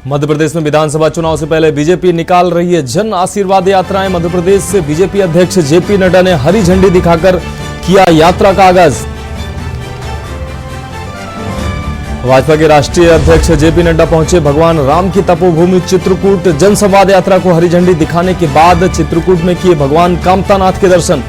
मध्य प्रदेश में विधानसभा चुनाव से पहले बीजेपी निकाल रही है जन आशीर्वाद यात्राएं। मध्य प्रदेश से बीजेपी अध्यक्ष जेपी नड्डा ने हरी झंडी दिखाकर किया यात्रा का आगाज। भाजपा के राष्ट्रीय अध्यक्ष जेपी नड्डा पहुंचे भगवान राम की तपोभूमि चित्रकूट। जनसंवाद यात्रा को हरी झंडी दिखाने के बाद चित्रकूट में किए भगवान कामतानाथ के दर्शन।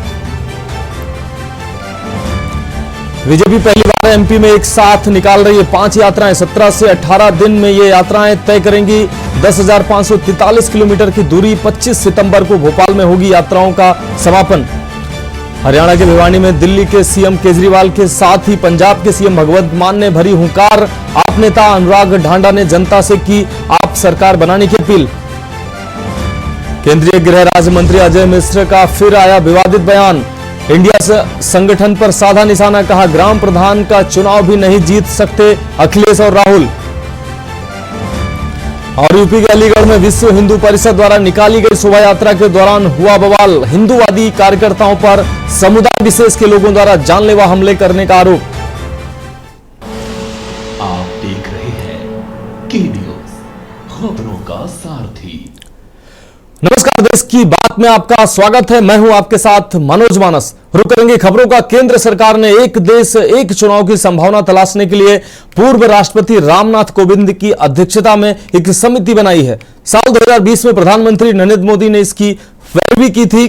बीजेपी पहली बार एमपी में एक साथ निकाल रही है 5 यात्राएं। 17 से 18 दिन में ये यात्राएं तय करेंगी 10,543 किलोमीटर की दूरी। 25 सितंबर को भोपाल में होगी यात्राओं का समापन। हरियाणा के भिवानी में दिल्ली के सीएम केजरीवाल के साथ ही पंजाब के सीएम भगवंत मान ने भरी हुंकार। आप नेता अनुराग ढांडा ने जनता से की आप सरकार बनाने की अपील। केंद्रीय गृह राज्य मंत्री अजय मिश्र का फिर आया विवादित बयान। इंडिया संगठन पर साधा निशाना, कहा ग्राम प्रधान का चुनाव भी नहीं जीत सकते अखिलेश और राहुल। और यूपी के अलीगढ़ में विश्व हिंदू परिषद द्वारा निकाली गई शोभा यात्रा के दौरान हुआ बवाल। हिंदूवादी कार्यकर्ताओं पर समुदाय विशेष के लोगों द्वारा जानलेवा हमले करने का आरोप। आप देख रहे हैं के न्यूज़, खबरों का सारथी। नमस्कार, देश की बात में आपका स्वागत है। मैं हूं आपके साथ मनोज मानस। रुक करेंगे खबरों का। केंद्र सरकार ने एक देश एक चुनाव की संभावना तलाशने के लिए पूर्व राष्ट्रपति रामनाथ कोविंद की अध्यक्षता में एक समिति बनाई है। साल 2020 में प्रधानमंत्री नरेंद्र मोदी ने इसकी पैरवी की थी।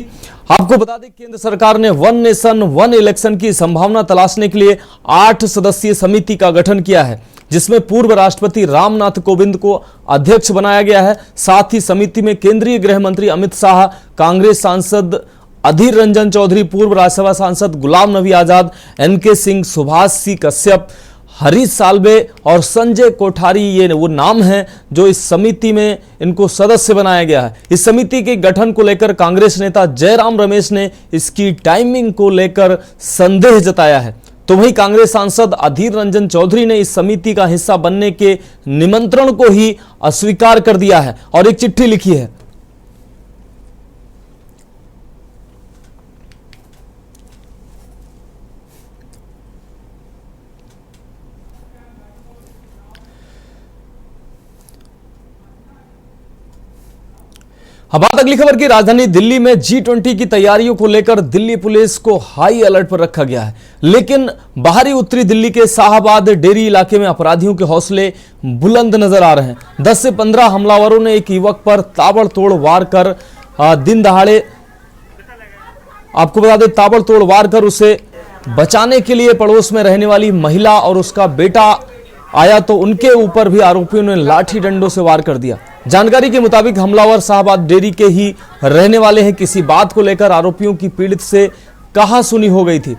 आपको बता दें, केंद्र सरकार ने वन नेशन वन इलेक्शन की संभावना तलाशने के लिए 8 सदस्यीय समिति का गठन किया है, जिसमें पूर्व राष्ट्रपति रामनाथ कोविंद को अध्यक्ष बनाया गया है। साथ ही समिति में केंद्रीय गृह मंत्री अमित शाह, कांग्रेस सांसद अधीर रंजन चौधरी, पूर्व राज्यसभा सांसद गुलाम नबी आजाद, एनके सिंह, सुभाष सी कश्यप, हरीश साल्वे और संजय कोठारी, ये वो नाम हैं जो इस समिति में इनको सदस्य बनाया गया है। इस समिति के गठन को लेकर कांग्रेस नेता जयराम रमेश ने इसकी टाइमिंग को लेकर संदेह जताया है। तो वहीं कांग्रेस सांसद अधीर रंजन चौधरी ने इस समिति का हिस्सा बनने के निमंत्रण को ही अस्वीकार कर दिया है और एक चिट्ठी लिखी है। अब बात अगली खबर की। राजधानी दिल्ली में G20 की तैयारियों को लेकर दिल्ली पुलिस को हाई अलर्ट पर रखा गया है, लेकिन बाहरी उत्तरी दिल्ली के शाहबाद डेरी इलाके में अपराधियों के हौसले बुलंद नजर आ रहे हैं। 10 से 15 हमलावरों ने एक युवक पर ताबड़तोड़ वार कर दिन दहाड़े, आपको बता दें, ताबड़तोड़ वार कर उसे बचाने के लिए पड़ोस में रहने वाली महिला और उसका बेटा आया तो उनके ऊपर भी आरोपियों ने लाठी डंडों से वार कर दिया। जानकारी के मुताबिक हमलावर शाहबाद डेरी के ही रहने वाले हैं। किसी बात को लेकर आरोपियों की पीड़ित से कहासुनी हो गई थी।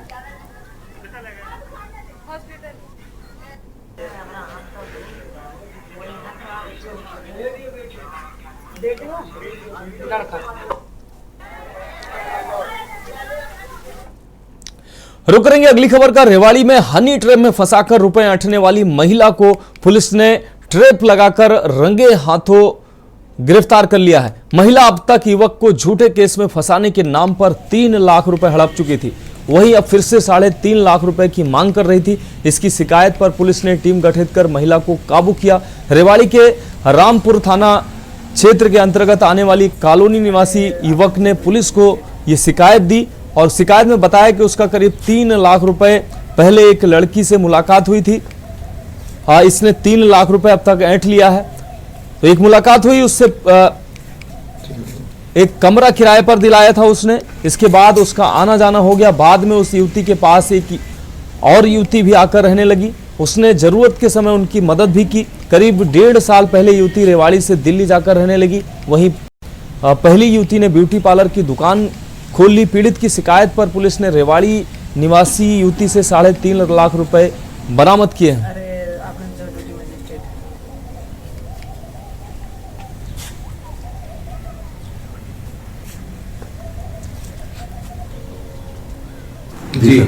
रुक करेंगे अगली खबर का। रेवाड़ी में हनी ट्रैप में फंसाकर रुपए ऐंठने वाली महिला को पुलिस ने ट्रैप लगाकर रंगे हाथों गिरफ्तार कर लिया है। महिला अब तक युवक को झूठे केस में फंसाने के नाम पर 3 लाख रुपए हड़प चुकी थी। वहीं अब फिर से 3.5 लाख रुपए की मांग कर रही थी। इसकी शिकायत पर पुलिस ने टीम गठित कर महिला को काबू किया। रेवाड़ी के रामपुर थाना क्षेत्र के अंतर्गत आने वाली कॉलोनी निवासी युवक ने पुलिस को यह शिकायत दी और शिकायत में बताया कि उसका करीब 3 लाख रुपए पहले एक लड़की से मुलाकात हुई थी। इसने 3 लाख रुपए अब तक ऐंठ लिया है। तो एक मुलाकात हुई, उससे एक कमरा किराए पर दिलाया था उसने। इसके बाद उसका आना जाना हो गया। बाद में उस युवती के पास एक और युवती भी आकर रहने लगी। उसने जरूरत के समय उनकी मदद भी की। करीब 1.5 साल पहले युवती रेवाड़ी से दिल्ली जाकर रहने लगी। वहीं पहली युवती ने ब्यूटी पार्लर की दुकान खोल ली। पीड़ित की शिकायत पर पुलिस ने रेवाड़ी निवासी युवती से 3.5 लाख रुपए बरामद किए हैं। जी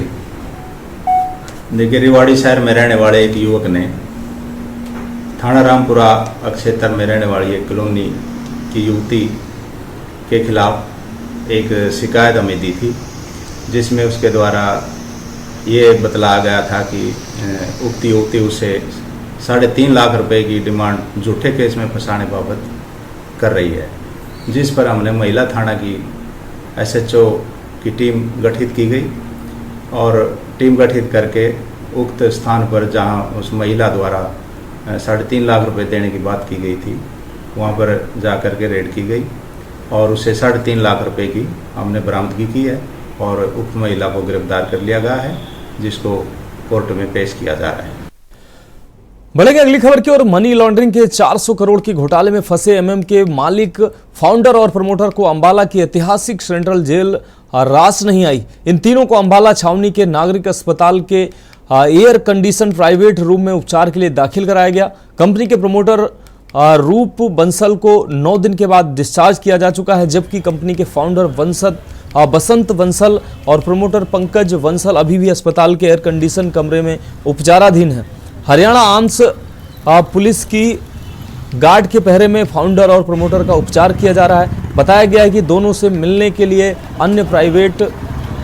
देखिए, रेवाड़ी शहर में रहने वाले एक युवक ने थाना रामपुरा क्षेत्र में रहने वाली एक कॉलोनी की युवती के खिलाफ एक शिकायत हमें दी थी, जिसमें उसके द्वारा ये बतलाया गया था कि उक्ति युवती उसे 3.5 लाख रुपए की डिमांड झूठे केस में फंसाने बाबत कर रही है, जिस पर हमने महिला थाना की SHO की टीम गठित की गई और टीम गठित करके उक्त स्थान पर जहां उस महिला द्वारा 3.5 लाख रुपए देने की बात की गई थी, वहां पर जाकर के रेड की गई और उसे 3.5 लाख रुपए की हमने बरामदगी की है और उक्त महिला को गिरफ्तार कर लिया गया है, जिसको कोर्ट में पेश किया जा रहा है। बढ़ेंगे अगली खबर की ओर। मनी लॉन्ड्रिंग के 400 करोड़ के घोटाले में फंसे MM के मालिक, फाउंडर और प्रमोटर को अंबाला की ऐतिहासिक सेंट्रल जेल रास नहीं आई। इन तीनों को अंबाला छावनी के नागरिक अस्पताल के एयर कंडीशन प्राइवेट रूम में उपचार के लिए दाखिल कराया गया। कंपनी के प्रमोटर रूप बंसल को 9 दिन के बाद डिस्चार्ज किया जा चुका है, जबकि कंपनी के फाउंडर बसंत बंसल और प्रमोटर पंकज बंसल अभी भी अस्पताल के एयर कंडीशन कमरे में उपचाराधीन है। हरियाणा आर्म्स पुलिस की गार्ड के पहरे में फाउंडर और प्रमोटर का उपचार किया जा रहा है। बताया गया है कि दोनों से मिलने के लिए अन्य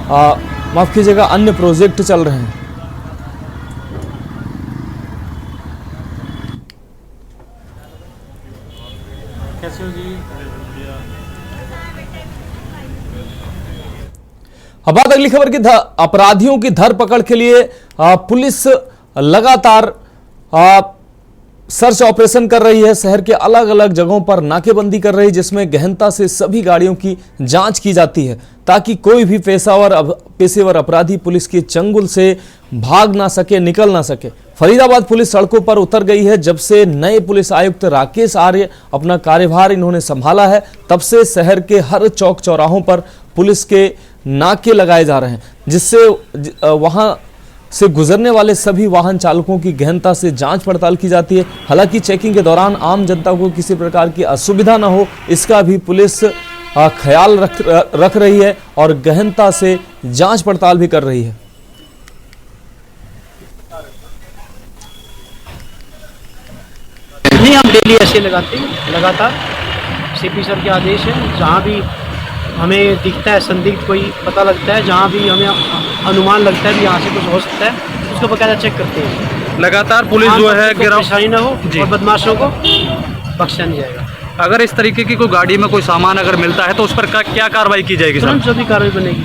अन्य प्रोजेक्ट चल रहे हैं। कैसे हो जी? अब बात अगली खबर की। अपराधियों की धरपकड़ के लिए पुलिस लगातार सर्च ऑपरेशन कर रही है। शहर के अलग अलग जगहों पर नाकेबंदी कर रही है, जिसमें गहनता से सभी गाड़ियों की जांच की जाती है ताकि कोई भी पेशेवर अपराधी पुलिस के चंगुल से भाग ना सके, निकल ना सके। फरीदाबाद पुलिस सड़कों पर उतर गई है। जब से नए पुलिस आयुक्त राकेश आर्य अपना कार्यभार इन्होंने संभाला है, तब से शहर के हर चौक चौराहों पर पुलिस के नाके लगाए जा रहे हैं, जिससे वहां से गुजरने वाले सभी वाहन चालकों की गहनता से जांच पड़ताल की जाती है। हालांकि चेकिंग के दौरान आम जनता को किसी प्रकार की असुविधा न हो, इसका भी पुलिस ख्याल रख रही है और गहनता से जांच पड़ताल भी कर रही है। नहीं, हम डेली ऐसे लगाते हैं लगातार। CP सर के आदेश है, जहाँ भी हमें दिखता है संदिग्ध कोई पता लगता है, जहाँ भी हमें अनुमान लगता है कि यहाँ से कुछ हो सकता है, उसको बकायदा चेक करते हैं। लगातार पुलिस जो है परेशानी न हो और बदमाशों को बख्शा नहीं जाएगा। अगर इस तरीके की कोई गाड़ी में कोई सामान अगर मिलता है तो उस पर क्या कार्रवाई की जाएगी? तुरंत जो भी कार्रवाई बनेगी।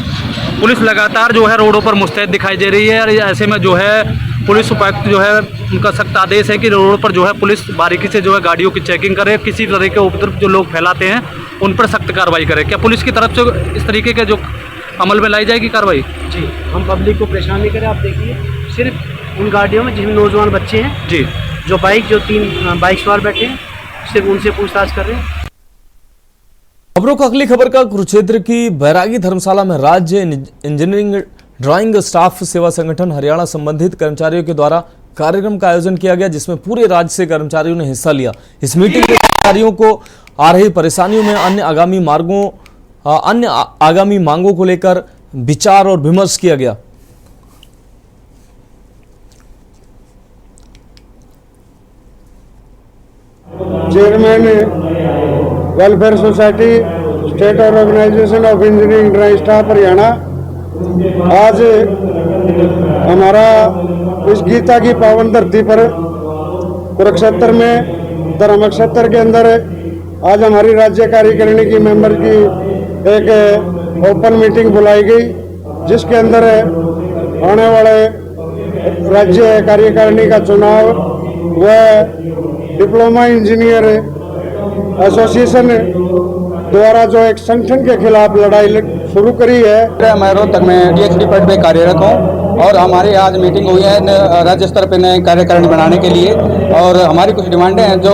पुलिस लगातार जो है रोडों पर मुस्तैद दिखाई दे रही है और ऐसे में जो है पुलिस उपायुक्त जो है उनका सख्त आदेश है कि रोड पर जो है पुलिस बारीकी से जो है गाड़ियों की चेकिंग करे, किसी तरह के उपद्रव जो लोग फैलाते हैं उन पर सख्त कार्रवाई करे। क्या पुलिस की तरफ से इस तरीके के जो अमल में लाई जाएगी कार्रवाई? जी, हम पब्लिक को परेशान नहीं करें। आप देखिए, सिर्फ उन गाड़ियों में जिसमें नौजवान बच्चे हैं जी, जो 3 बाइक सवार बैठे हैं, सिर्फ उनसे पूछताछ कर रहे हैं। खबरों का अगली खबर का कुरुक्षेत्र की बैरागी धर्मशाला में राज्य इंजीनियरिंग ड्राइंग स्टाफ सेवा संगठन हरियाणा संबंधित कर्मचारियों के द्वारा कार्यक्रम का आयोजन किया गया, जिसमें पूरे राज्य से कर्मचारियों ने हिस्सा लिया। इस मीटिंग में कर्मचारियों को आ रही परेशानियों में अन्य आगामी मांगों को लेकर विचार और विमर्श किया गया। Chairman welfare society state organisation of engineering drawing staff Haryana, आज हमारा इस गीता की पावन धरती पर कुरुक्षेत्र में धर्म क्षेत्र के अंदर आज हमारी राज्य कार्यकारिणी की मेंबर की एक ओपन मीटिंग बुलाई गई, जिसके अंदर आने वाले राज्य कार्यकारिणी का चुनाव व डिप्लोमा इंजीनियर एसोसिएशन द्वारा जो एक संगठन के खिलाफ लड़ाई शुरू करी है। मैं रोहतक में DHD पद पे कार्यरत हूँ और हमारी आज मीटिंग हुई है राज्य स्तर पर नए कार्यकारिणी बनाने के लिए, और हमारी कुछ डिमांडें हैं जो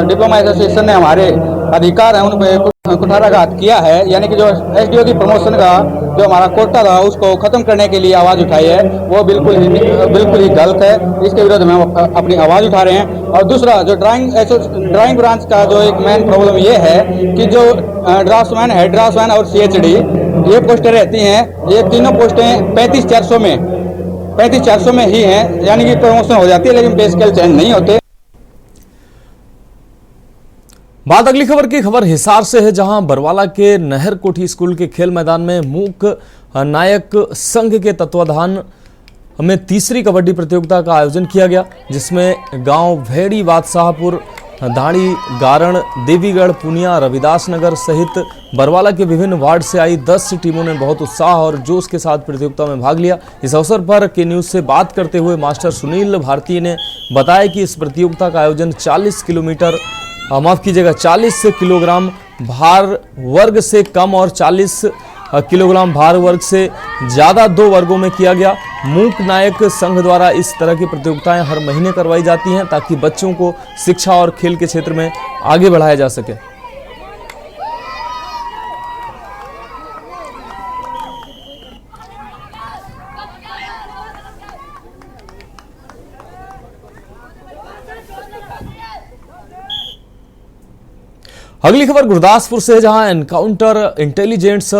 डिप्लोमा एसोसिएशन ने हमारे अधिकार हैं उन पर कुठाराघात किया है, यानी कि जो SDO की प्रमोशन का जो हमारा कोटा था उसको खत्म करने के लिए आवाज़ उठाई है, वो बिल्कुल ही गलत है। इसके विरोध में हम अपनी आवाज़ उठा रहे हैं। और दूसरा, जो ड्राइंग ब्रांच का जो एक मेन प्रॉब्लम ये है कि जो ड्राफ्ट्समैन, हेड ड्राफ्ट्समैन और CHD ये पोस्टें रहती हैं, ये तीनों पोस्टें 35,400 में ही हैं, यानी कि प्रमोशन हो जाती है लेकिन पे स्केल चेंज नहीं होते। बात अगली खबर की। खबर हिसार से है, जहां बरवाला के नहर कोठी स्कूल के खेल मैदान में मूक नायक संघ के तत्वाधान में तीसरी कबड्डी प्रतियोगिता का आयोजन किया गया, जिसमें गांव भेड़ी, बादशाहपुर, दाड़ी, गारण, देवीगढ़, पुनिया, रविदास नगर सहित बरवाला के विभिन्न वार्ड से आई 10 टीमों ने बहुत उत्साह और जोश के साथ प्रतियोगिता में भाग लिया। इस अवसर पर के न्यूज़ से बात करते हुए मास्टर सुनील भारती ने बताया कि इस प्रतियोगिता का आयोजन 40 किलोग्राम भार वर्ग से कम और 40 किलोग्राम भार वर्ग से ज़्यादा 2 वर्गों में किया गया। मूक नायक संघ द्वारा इस तरह की प्रतियोगिताएं हर महीने करवाई जाती हैं ताकि बच्चों को शिक्षा और खेल के क्षेत्र में आगे बढ़ाया जा सके। अगली खबर गुरदासपुर से है, जहां एनकाउंटर इंटेलिजेंस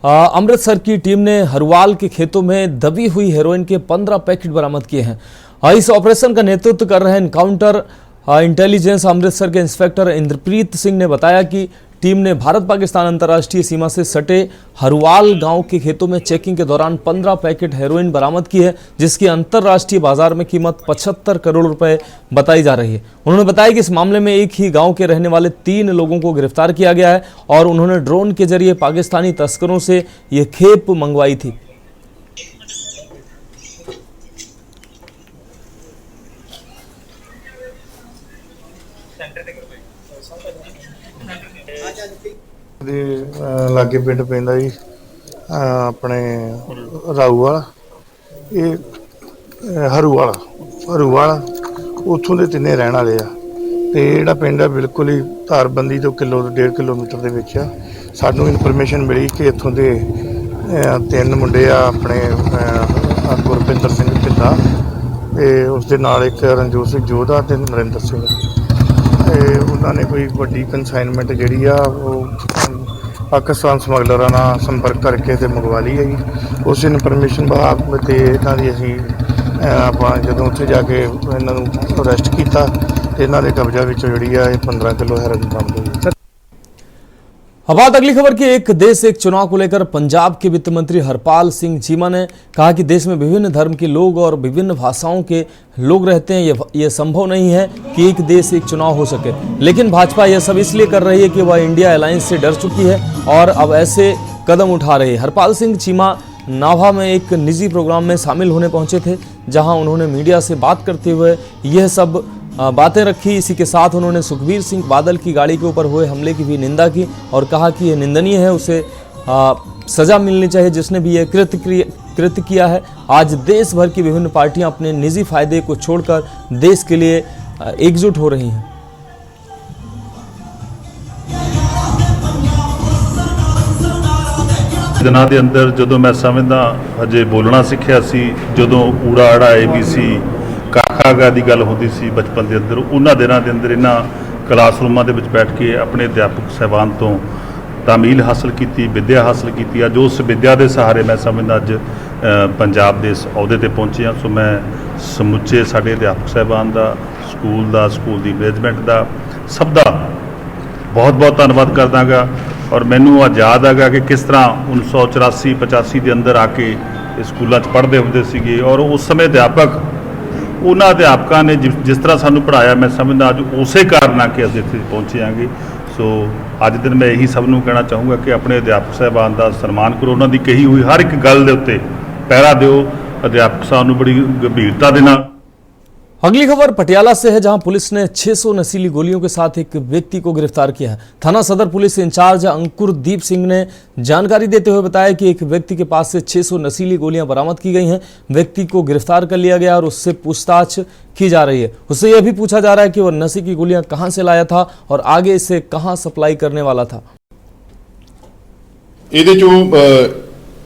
अमृतसर की टीम ने हरुवाल के खेतों में दबी हुई हेरोइन के 15 पैकेट बरामद किए हैं। इस ऑपरेशन का नेतृत्व कर रहे एनकाउंटर इंटेलिजेंस अमृतसर के इंस्पेक्टर इंद्रप्रीत सिंह ने बताया कि टीम ने भारत पाकिस्तान अंतर्राष्ट्रीय सीमा से सटे हरुवाल गांव के खेतों में चेकिंग के दौरान 15 पैकेट हेरोइन बरामद की है, जिसकी अंतर्राष्ट्रीय बाजार में कीमत 75 करोड़ रुपए बताई जा रही है। उन्होंने बताया कि इस मामले में एक ही गांव के रहने वाले 3 लोगों को गिरफ्तार किया गया है और उन्होंने ड्रोन के जरिए पाकिस्तानी तस्करों से ये खेप मंगवाई थी। ਦੇ ਲਾਗੇ ਪਿੰਡ ਪੈਂਦਾ ਜੀ ਆਪਣੇ ਰਾਊਵਾਲ, ਇਹ ਹਰੂਵਾਲ ਉੱਥੋਂ ਦੇ ਤਿੰਨੇ ਰਹਿਣ ਵਾਲੇ ਆ ਤੇ ਜਿਹੜਾ ਪਿੰਡ ਆ ਬਿਲਕੁਲ ਹੀ ਧਾਰਬੰਦੀ ਤੋਂ 1.5 ਕਿਲੋਮੀਟਰ ਦੇ ਵਿੱਚ ਆ। ਸਾਨੂੰ ਇਨਫੋਰਮੇਸ਼ਨ ਮਿਲੀ ਕਿ ਇੱਥੋਂ ਦੇ 3 ਮੁੰਡੇ ਆ ਆਪਣੇ ਗੁਰਪਿੰਦਰ ਸਿੰਘ ਢਿੱਲਾ ਤੇ ਉਸ ਦੇ ਨਾਲ ਇੱਕ ਰਣਜੋਤ ਸਿੰਘ ਜੋਧਾ ਤੇ ਨਰਿੰਦਰ ਸਿੰਘ। उन्होंने कोई वड्डी कंसाइनमेंट जी पाकिस्तान समगलर संपर्क करके तो मंगवा ली है जी। उस इनफॉर्मेशन बाद इन्हों की असी आप जो उत्थे जाके इन्हों अरेस्ट किया तो इन्हों के कब्जा जी 15 किलो हेरोइन बरामद हुई। अब बात अगली खबर की। एक देश एक चुनाव को लेकर पंजाब के वित्त मंत्री हरपाल सिंह चीमा ने कहा कि देश में विभिन्न धर्म के लोग और विभिन्न भाषाओं के लोग रहते हैं। यह संभव नहीं है कि एक देश एक चुनाव हो सके, लेकिन भाजपा यह सब इसलिए कर रही है कि वह इंडिया अलायंस से डर चुकी है और अब ऐसे कदम उठा रही है। हरपाल सिंह चीमा नाभा में एक निजी प्रोग्राम में शामिल होने पहुंचे थे, जहां उन्होंने मीडिया से बात करते हुए यह सब बातें रखी। इसी के साथ उन्होंने सुखबीर सिंह बादल की गाड़ी के ऊपर हुए हमले की भी निंदा की और कहा कि यह निंदनीय है, उसे सजा मिलनी चाहिए जिसने भी यह कृत्य किया है। आज देश भर की विभिन्न पार्टियां अपने निजी फायदे को छोड़कर देश के लिए एकजुट हो रही हैं। दिनों के अंदर जो मैं समझदा अजे बोलना सीखिया सी, जो ऊड़ा आड़ा ABC काखा की गल होती सी बचपन के अंदर, उन्होंने दिनों के अंदर इन्हों क्लासरूमां दे विच बैठ के अपने अध्यापक साहबान तो तामील हासिल की, विद्या हासिल की। अज उस विद्या के सहारे मैं समझदा अज पंजाब के इस अहुदे ते पहुंचे हाँ। सो मैं समुचे साडे अध्यापक साहबान का, स्कूल की मैनेजमेंट का, सब का बहुत बहुत धन्यवाद करदा गा। और मैनू अज याद आगा कि किस तरह 1984-85 के अंदर आके स्कूलों पढ़ते होंगे सीगे और उस समय अध्यापक उन्होंने अध्यापकों ने जिस तरह सानू पढ़ाया, मैं समझदा अज उस कारण आके अस इत्थे पहुँचे आँगे। सो अज दिन मैं यही सबनों कहना चाहूँगा कि अपने अध्यापक साहबान का सम्मान करो, उन्होंने कही हुई हर एक गल दे उत्ते पहरा दिओ। अध्यापक साहब नूं बड़ी गंभीरता दे नाल। अगली खबर पटियाला से है, जहां पुलिस ने 600 नशीली गोलियों के साथ एक व्यक्ति को गिरफ्तार किया है। थाना सदर पुलिस इंचार्ज अंकुरदीप सिंह ने जानकारी देते हुए बताया कि एक व्यक्ति के पास से 600 नशीली गोलियां बरामद की गई हैं। व्यक्ति को गिरफ्तार कर लिया गया और उससे पूछताछ की जा रही है। उससे यह भी पूछा जा रहा है कि वह नशे की गोलियां कहां से लाया था और आगे इसे कहां सप्लाई करने वाला था।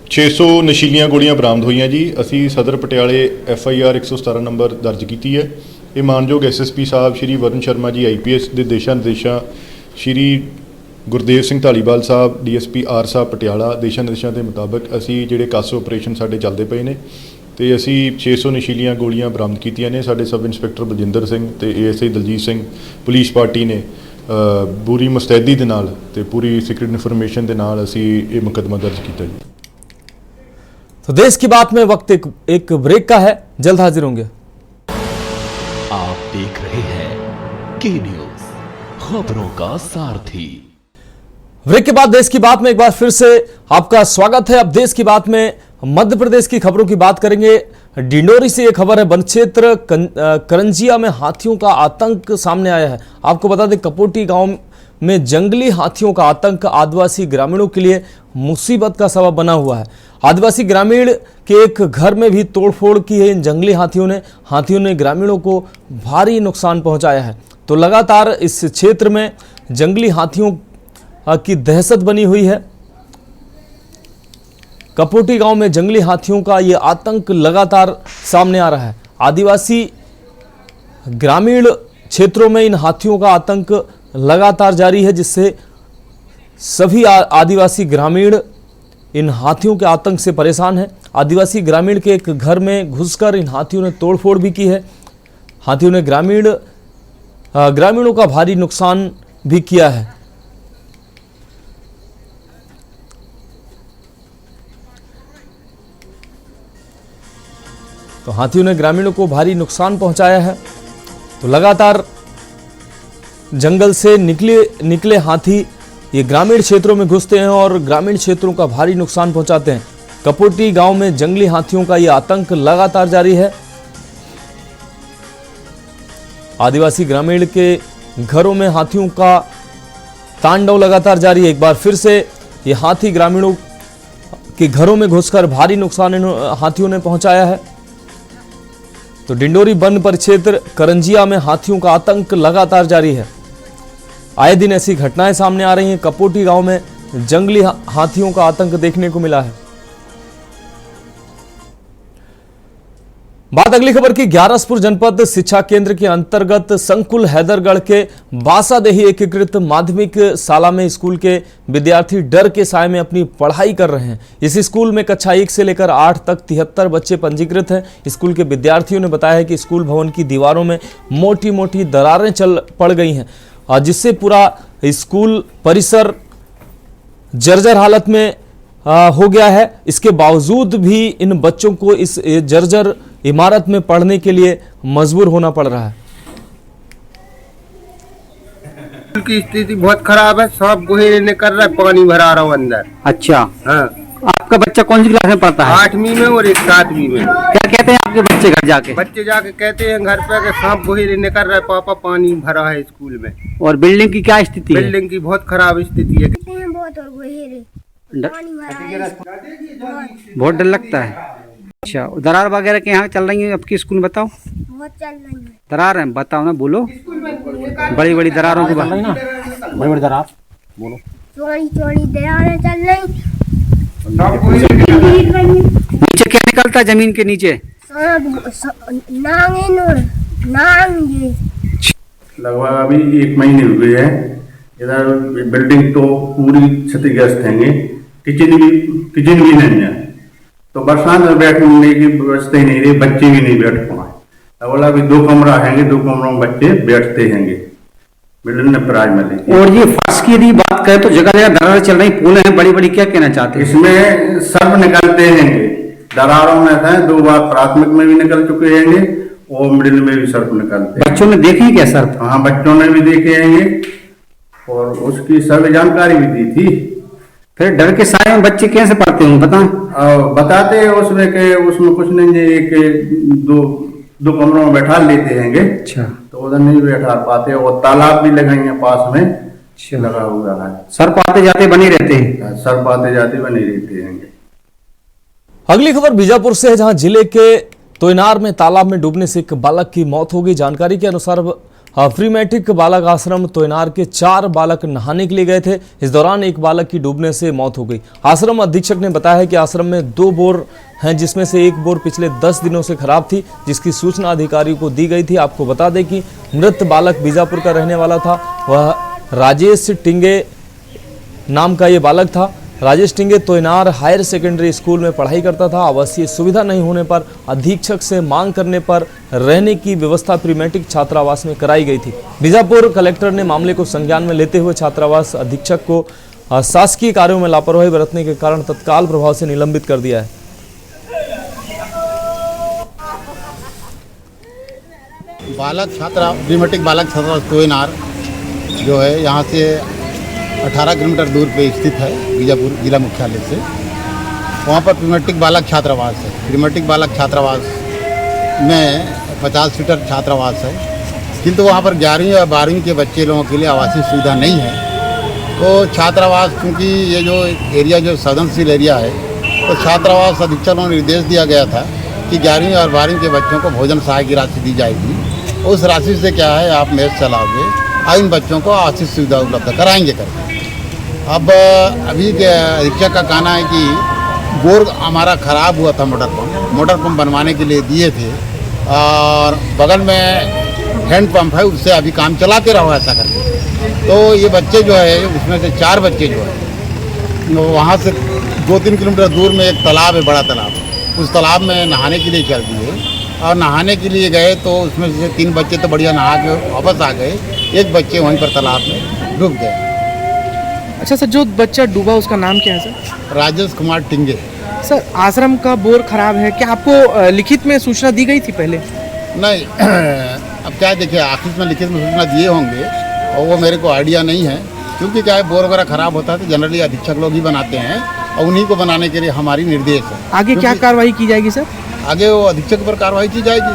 600 नशीलियां गोलियां बरामद हुई जी। असी सदर पटियाले FIR 117 नंबर दर्ज की है। ये मानयोग SSP साहब श्री वरुण शर्मा जी IPS के दिशा निर्देशा, श्री गुरदेव सिंह धालीवाल साहब DSP R साहब पटियाला दिशा निर्देशों के मुताबिक असी जिहड़े कासो ऑपरेशन साडे चलते पे ने ते असी 600 नशीलियां गोलियां बरामद कीतियां ने। साडे सब इंस्पैक्टर बलजिंदर सिंह ते ASI Daljeet Singh police party ने पूरी मुस्तैदी दे नाल ते पूरी सीक्रेट इन्फॉर्मेशन दे नाल असी ये मुकदमा दर्ज किया जी। तो देश की बात में वक्त एक ब्रेक का है, जल्द हाजिर होंगे। आप देख रहे हैं के न्यूज, खबरों का सारथी। ब्रेक के बाद देश की बात में एक बार फिर से आपका स्वागत है। अब देश की बात में मध्य प्रदेश की खबरों की बात करेंगे। डिंडोरी से यह खबर है, वन क्षेत्र करंजिया में हाथियों का आतंक सामने आया है। आपको बता दें, कपोटी गांव में जंगली हाथियों का आतंक आदिवासी ग्रामीणों के लिए मुसीबत का सबब बना हुआ है। आदिवासी ग्रामीण के एक घर में भी तोड़फोड़ की है इन जंगली हाथियों ने ग्रामीणों को भारी नुकसान पहुंचाया है। तो लगातार इस क्षेत्र में जंगली हाथियों की दहशत बनी हुई है। कपोटी गांव में जंगली हाथियों का यह आतंक लगातार सामने आ रहा है। आदिवासी ग्रामीण क्षेत्रों में इन हाथियों का आतंक लगातार जारी है, जिससे सभी आदिवासी ग्रामीण इन हाथियों के आतंक से परेशान हैं। आदिवासी ग्रामीण के एक घर में घुसकर इन हाथियों ने तोड़फोड़ भी की है। हाथियों ने ग्रामीणों का भारी नुकसान भी किया है। तो हाथियों ने ग्रामीणों को भारी नुकसान पहुंचाया है। तो लगातार जंगल से निकले हाथी ये ग्रामीण क्षेत्रों में घुसते हैं और ग्रामीण क्षेत्रों का भारी नुकसान पहुंचाते हैं। कपोटी गांव में जंगली हाथियों का ये आतंक लगातार जारी है। आदिवासी ग्रामीण के घरों में हाथियों का तांडव लगातार जारी है। एक बार फिर से ये हाथी ग्रामीणों के घरों में घुसकर भारी नुकसान इन हाथियों ने पहुंचाया है। तो डिंडोरी वन परिक्षेत्र करंजिया में हाथियों का आतंक लगातार जारी है। आए दिन ऐसी घटनाएं सामने आ रही हैं। कपोटी गांव में जंगली हाथियों का आतंक देखने को मिला है। बात अगली खबर की। ग्यारसपुर जनपद शिक्षा केंद्र के अंतर्गत संकुल हैदरगढ़ के बासादेही एकीकृत माध्यमिक शाला में स्कूल के विद्यार्थी डर के साए में अपनी पढ़ाई कर रहे हैं। इस स्कूल में कक्षा 1 से लेकर 8 तक 73 बच्चे पंजीकृत हैं। स्कूल के विद्यार्थियों ने बताया है कि स्कूल भवन की दीवारों में मोटी मोटी दरारें पड़ गई हैं, जिससे पूरा स्कूल परिसर जर्जर हालत में हो गया है। इसके बावजूद भी इन बच्चों को इस जर्जर इमारत में पढ़ने के लिए मजबूर होना पड़ रहा है। स्कूल की स्थिति बहुत खराब है, सब गोहे निकल रहा है, पानी भरा रहा हूँ अंदर। अच्छा, हाँ। आपका बच्चा कौन सी क्लास में पढ़ता है? 8वीं में और एक 7वीं में। क्या कहते हैं आपके बच्चे घर जाके? बच्चे जाके कहते हैं घर पे सांप गोहे निकल रहा है, पापा पानी भरा है स्कूल में। और बिल्डिंग की क्या स्थिति है? बिल्डिंग की बहुत खराब स्थिति है। बहुत डर लगता है। अच्छा, दरार वगैरह के यहाँ चल रही है आपके स्कूल में? बताओ। बहुत चल रही है। दरार है, बताओ ना, बोलो। बड़ी बड़ी दरारों के बारे में ना, बड़ी बड़ी दरार बोलो। चौड़ी चौड़ी दरारें चल रही। नीचे क्या निकलता है जमीन के नीचे? लगभग अभी 1 महीने हुए हैं। इधर बिल्डिंग तो पूरी क्षतिग्रस्त है, किचन भी नहीं है। तो बरसात में बैठने की व्यवस्था ही नहीं रही, बच्चे भी नहीं बैठ पाए। बोला अभी 2 कमरा हैंगे, 2 कमरों में बच्चे बैठते हैंगे बिल्डिंग में प्राइज में। और ये फर्श की यदि बात करें तो जगह जगह दरारें चल रही, पुल हैं बड़ी बड़ी, क्या कहना चाहते हैं? इसमें सर्प निकलते हैंगे दरारों में था। 2 बार प्राथमिक में भी निकल चुके हैंगे और मिडिल में भी सर्प निकलते हैं। बच्चों ने देखे क्या सर्प? हाँ, बच्चों ने भी देखे हैंगे और उसकी सभी जानकारी भी दी थी। फिर डर के साए में बच्चे कैसे पढ़ते होंगे बताते हैं उसमें कुछ नहीं, एक दो कमरों में बैठा लेते हैंगे। अच्छा, तो उधर नहीं बैठा पाते। और तालाब भी लगाएंगे पास में। अच्छा, लगा हुआ है। सर्प आते जाते बने रहते हैं। सर्प आते जाते बने रहते हैंगे। अगली खबर बीजापुर से है, जहां जिले के तोयनार में तालाब में डूबने से एक बालक की मौत हो गई। जानकारी के अनुसार फ्रीमेटिक बालक आश्रम तोयनार के 4 बालक नहाने के लिए गए थे। इस दौरान एक बालक की डूबने से मौत हो गई। आश्रम अधीक्षक ने बताया है कि आश्रम में 2 बोर हैं, जिसमें से एक बोर पिछले 10 दिनों से खराब थी, जिसकी सूचना अधिकारियों को दी गई थी। आपको बता दें कि मृत बालक बीजापुर का रहने वाला था। वह राजेश टिंगे नाम का ये बालक था। Rajesh टिंगे Toynar higher secondary school में पढ़ाई करता था। आवासीय सुविधा नहीं होने पर अधीक्षक से मांग करने पर रहने की व्यवस्था प्रीमेट्रिक छात्रावास में कराई गई थी। बीजापुर कलेक्टर ने मामले को संज्ञान में लेते हुए छात्रावास अधीक्षक को शासकीय कार्यों में लापरवाही बरतने के कारण तत्काल प्रभाव से निलंबित कर दिया है। बालक छात्रा ड्रीमेटिक बालक छात्रा कोयनार जो है यहाँ से 18 किलोमीटर दूर पे स्थित है, बीजापुर जिला मुख्यालय से। वहाँ पर ड्रीमेटिक बालक छात्रावास है। ड्रीमेटिक बालक छात्रावास में 50 सीटर छात्रावास है, किंतु वहाँ पर 11वीं और 12वीं के बच्चे लोगों के लिए आवासीय सुविधा नहीं है। तो छात्रावास, क्योंकि ये जो एरिया जो संवेदनशील एरिया है, तो छात्रावास अधीक्षक को निर्देश दिया गया था कि 11वीं और 12वीं के बच्चों को भोजन सहायक की राशि दी जाएगी। उस राशि से क्या है, आप मेस चलाओगे और इन बच्चों को आवासीय सुविधा उपलब्ध कराएंगे करके। अब अभी के अधीक्षक का कहना है कि बोर हमारा ख़राब हुआ था, मोटर पंप बनवाने के लिए दिए थे और बगल में हैंड पंप है, उससे अभी काम चलाते रहो ऐसा करके। तो ये बच्चे जो है, उसमें से 4 बच्चे जो है वहाँ से 2-3 किलोमीटर दूर में एक तालाब है, बड़ा तालाब, उस तालाब में नहाने के लिए चल दिए और नहाने के लिए गए तो उसमें से 3 बच्चे तो बढ़िया नहा के वापस आ गए, एक बच्चे वहीं पर तालाब में डूब गए। अच्छा सर, जो बच्चा डूबा उसका नाम क्या है सर? राजेश कुमार टिंगे। सर, आश्रम का बोर खराब है, क्या आपको लिखित में सूचना दी गई थी पहले? नहीं, अब क्या है, देखिए ऑफिस में लिखित में सूचना दिए होंगे और वो मेरे को आइडिया नहीं है, क्योंकि क्या है, बोर वगैरह खराब होता है तो जनरली अधीक्षक लोग ही बनाते हैं और उन्हीं को बनाने के लिए हमारी निर्देश है। आगे क्या कार्रवाई की जाएगी सर? आगे वो अधीक्षक पर कार्रवाई की जाएगी।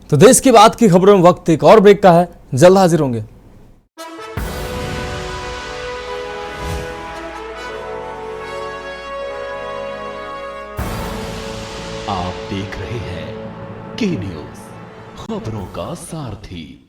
तो देश की बात की खबरों में वक्त एक और ब्रेक का है, जल्द हाजिर होंगे। आप देख रहे हैं के न्यूज, खबरों का सारथी।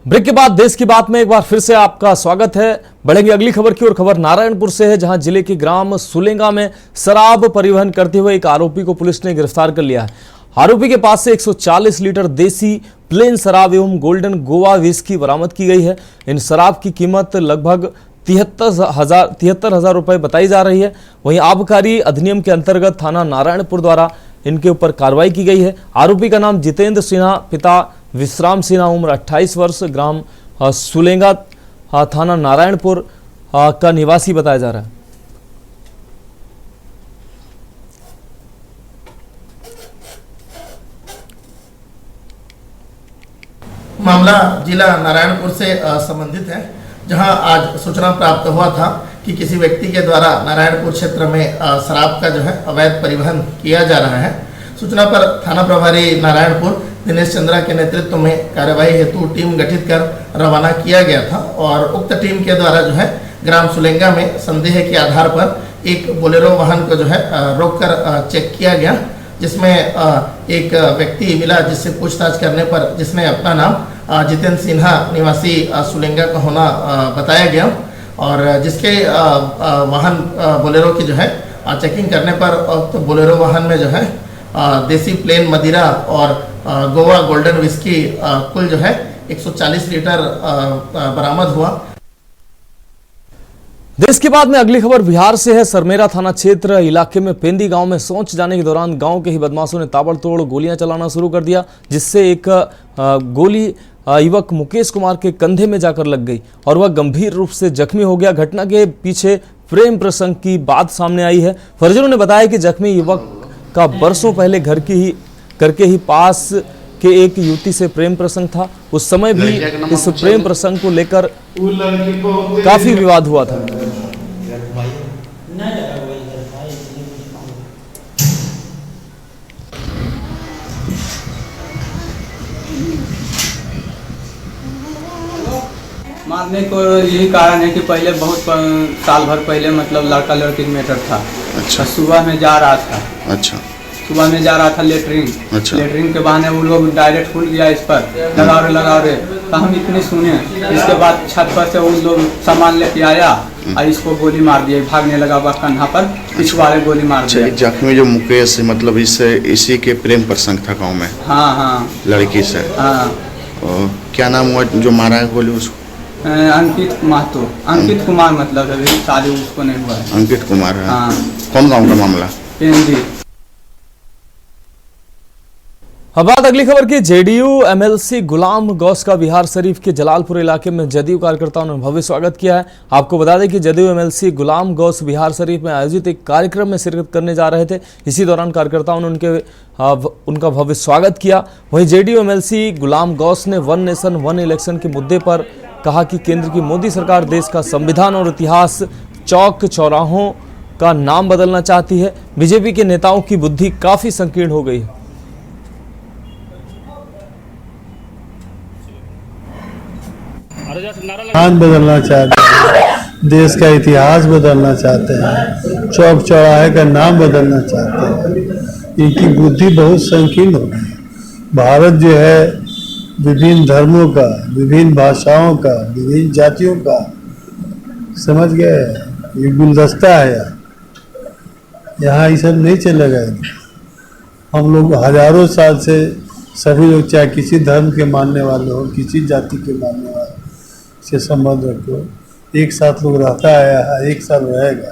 ब्रेक के बाद देश की बात में एक बार फिर से आपका स्वागत है। बढ़ेंगे अगली खबर की ओर। खबर नारायणपुर से है, जहां जिले के ग्राम सुलेंगा में शराब परिवहन करते हुए एक आरोपी को पुलिस ने गिरफ्तार कर लिया है। आरोपी के पास से 140 लीटर देसी प्लेन शराब एवं गोल्डन गोवा विस्की बरामद की गई है। इन शराब की कीमत लगभग 73,000 रुपए बताई जा रही है। वहीं आबकारी अधिनियम के अंतर्गत थाना नारायणपुर द्वारा इनके ऊपर कार्रवाई की गई है। आरोपी का नाम जितेंद्र सिन्हा, पिता विश्राम सिन्हा, उम्र 28 वर्ष, ग्राम सुलेंगा, थाना नारायणपुर का निवासी बताया जा रहा है। मामला जिला नारायणपुर से संबंधित है, जहां आज सूचना प्राप्त हुआ था कि किसी व्यक्ति के द्वारा नारायणपुर क्षेत्र में शराब का जो है अवैध परिवहन किया जा रहा है। सूचना पर थाना प्रभारी नारायणपुर दिनेश चंद्रा के नेतृत्व में कार्यवाही हेतु टीम गठित कर रवाना किया गया था और उक्त टीम के द्वारा जो है ग्राम सुलेंगा में संदेह के आधार पर एक बोलेरो वाहन को जो है रोककर चेक किया गया, जिसमें एक व्यक्ति मिला जिससे पूछताछ करने पर जिसने अपना नाम जितेंद्र सिन्हा निवासी सुलेंगा का होना बताया गया और जिसके वाहन बोलेरो की जो है चेकिंग करने पर उक्त बोलेरो वाहन में जो है देसी प्लेन मदिरा और गोवा गोल्डन विस्की कुल जो है 140 लीटर बरामद हुआ। देश के बाद में अगली खबर बिहार से है। सरमेरा थाना क्षेत्र इलाके में पेंदी गांव में शौच जाने के दौरान गांव के ही बदमाशों ने ताबड़तोड़ गोलियां चलाना शुरू कर दिया, जिससे एक गोली युवक मुकेश कुमार के कंधे में जाकर लग गई और वह गंभीर रूप से जख्मी हो गया। घटना के पीछे प्रेम प्रसंग की बात सामने आई है। परिजनों ने बताया कि जख्मी युवक का बरसों पहले घर के ही पास के एक युवती से प्रेम प्रसंग था। उस समय भी इस प्रेम प्रसंग को लेकर काफी विवाद हुआ था। मारने को यही कारण है कि पहले बहुत साल भर पहले मतलब लड़का लड़की मैटर था। अच्छा। सुबह में जा रहा था। अच्छा। सुबह में जा रहा था लेटरिन। अच्छा। लेटरिन के बहाने वो लोग डायरेक्ट खुल गया इस पर लगा रहे तो हम इतने सुने। इसके बाद छत पर से उन लोग सामान लेके आया और इसको गोली मार दिया, भागने लगा वह कंधा पर पिछवाड़े गोली मार दिया। जख्मी जो मुकेश मतलब इसी के प्रेम प्रसंग था गाँव में। हाँ हाँ, लड़की से। हाँ। क्या नाम हुआ जो मारा है गोली उसको? अंकित महतो, अंकित कुमार मतलब अभी शादी उसको नहीं हुआ है। अंकित कुमार है। हाँ। कौन गाँव का मामला? पेंदी। अब बात अगली खबर की। जेडीयू एमएलसी गुलाम गौस का बिहार शरीफ के जलालपुर इलाके में जदयू कार्यकर्ताओं ने भव्य स्वागत किया है। आपको बता दें कि जदयू एमएलसी गुलाम गौस बिहार शरीफ में आयोजित एक कार्यक्रम में शिरकत करने जा रहे थे। इसी दौरान कार्यकर्ताओं ने उनका भव्य स्वागत किया। वहीं जेडीयू एमएलसी गुलाम गौस ने वन नेशन वन इलेक्शन के मुद्दे पर कहा कि केंद्र की मोदी सरकार देश का संविधान और इतिहास चौक चौराहों का नाम बदलना चाहती है। बीजेपी के नेताओं की बुद्धि काफी संकीर्ण हो गई है। संविधान बदलना चाहते हैं, देश का इतिहास बदलना चाहते हैं, चौक चौराहे का नाम बदलना चाहते हैं। इनकी बुद्धि बहुत संकीर्ण हो गई। भारत जो है विभिन्न धर्मों का, विभिन्न भाषाओं का, विभिन्न जातियों का, समझ गए, ये गुलदस्ता है। यहाँ ये सब नहीं चलेगा। हम लोग हजारों साल से सभी लोग, चाहे किसी धर्म के मानने वाले हो, किसी जाति के मानने वाले से संबंध रखो, एक साथ लोग रहता है, एक साथ रहेगा।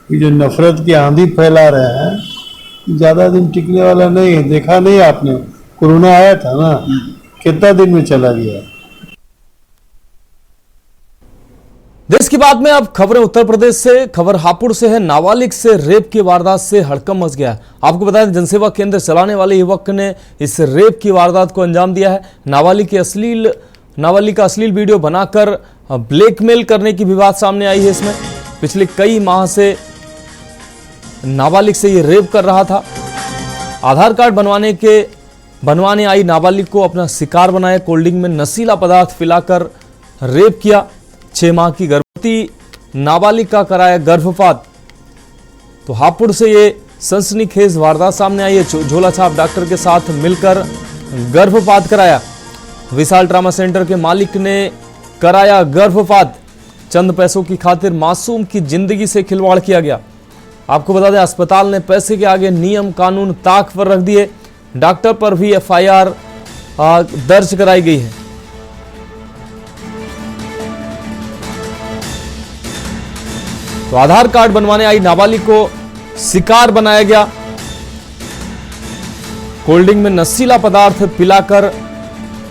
ये जो नफरत की आंधी फैला रहे हैं ज़्यादा दिन टिकने वाला नहीं है। देखा नहीं आपने, कोरोना आया था ना, कितना दिन में चला गया। देश की बात में अब खबरें उत्तर प्रदेश से। खबर हापुड़ से है। नाबालिग से रेप की वारदात से हड़कंप मच गया है। आपको बता दें, जनसेवा केंद्र चलाने वाले युवक ने इस रेप की वारदात को अंजाम दिया है। नाबालिग का अश्लील वीडियो बनाकर ब्लैकमेल करने की भी बात सामने आई है। इसमें पिछले कई माह से नाबालिग से ये रेप कर रहा था। आधार कार्ड बनवाने आई नाबालिग को अपना शिकार बनाया। कोल्ड ड्रिंक में नशीला पदार्थ पिलाकर रेप किया। 6 माह की गर्भवती नाबालिग का कराया गर्भपात। तो हापुड़ से ये सनसनीखेज वारदात सामने आई है। झोलाछाप डॉक्टर के साथ मिलकर गर्भपात कराया। विशाल ट्रामा सेंटर के मालिक ने कराया गर्भपात। चंद पैसों की खातिर मासूम की जिंदगी से खिलवाड़ किया गया। आपको बता दें, अस्पताल ने पैसे के आगे नियम कानून ताक पर रख दिए। डॉक्टर पर भी एफआईआर दर्ज कराई गई है। तो आधार कार्ड बनवाने आई नाबालिग को शिकार बनाया गया। कोल्ड ड्रिंक में नशीला पदार्थ पिलाकर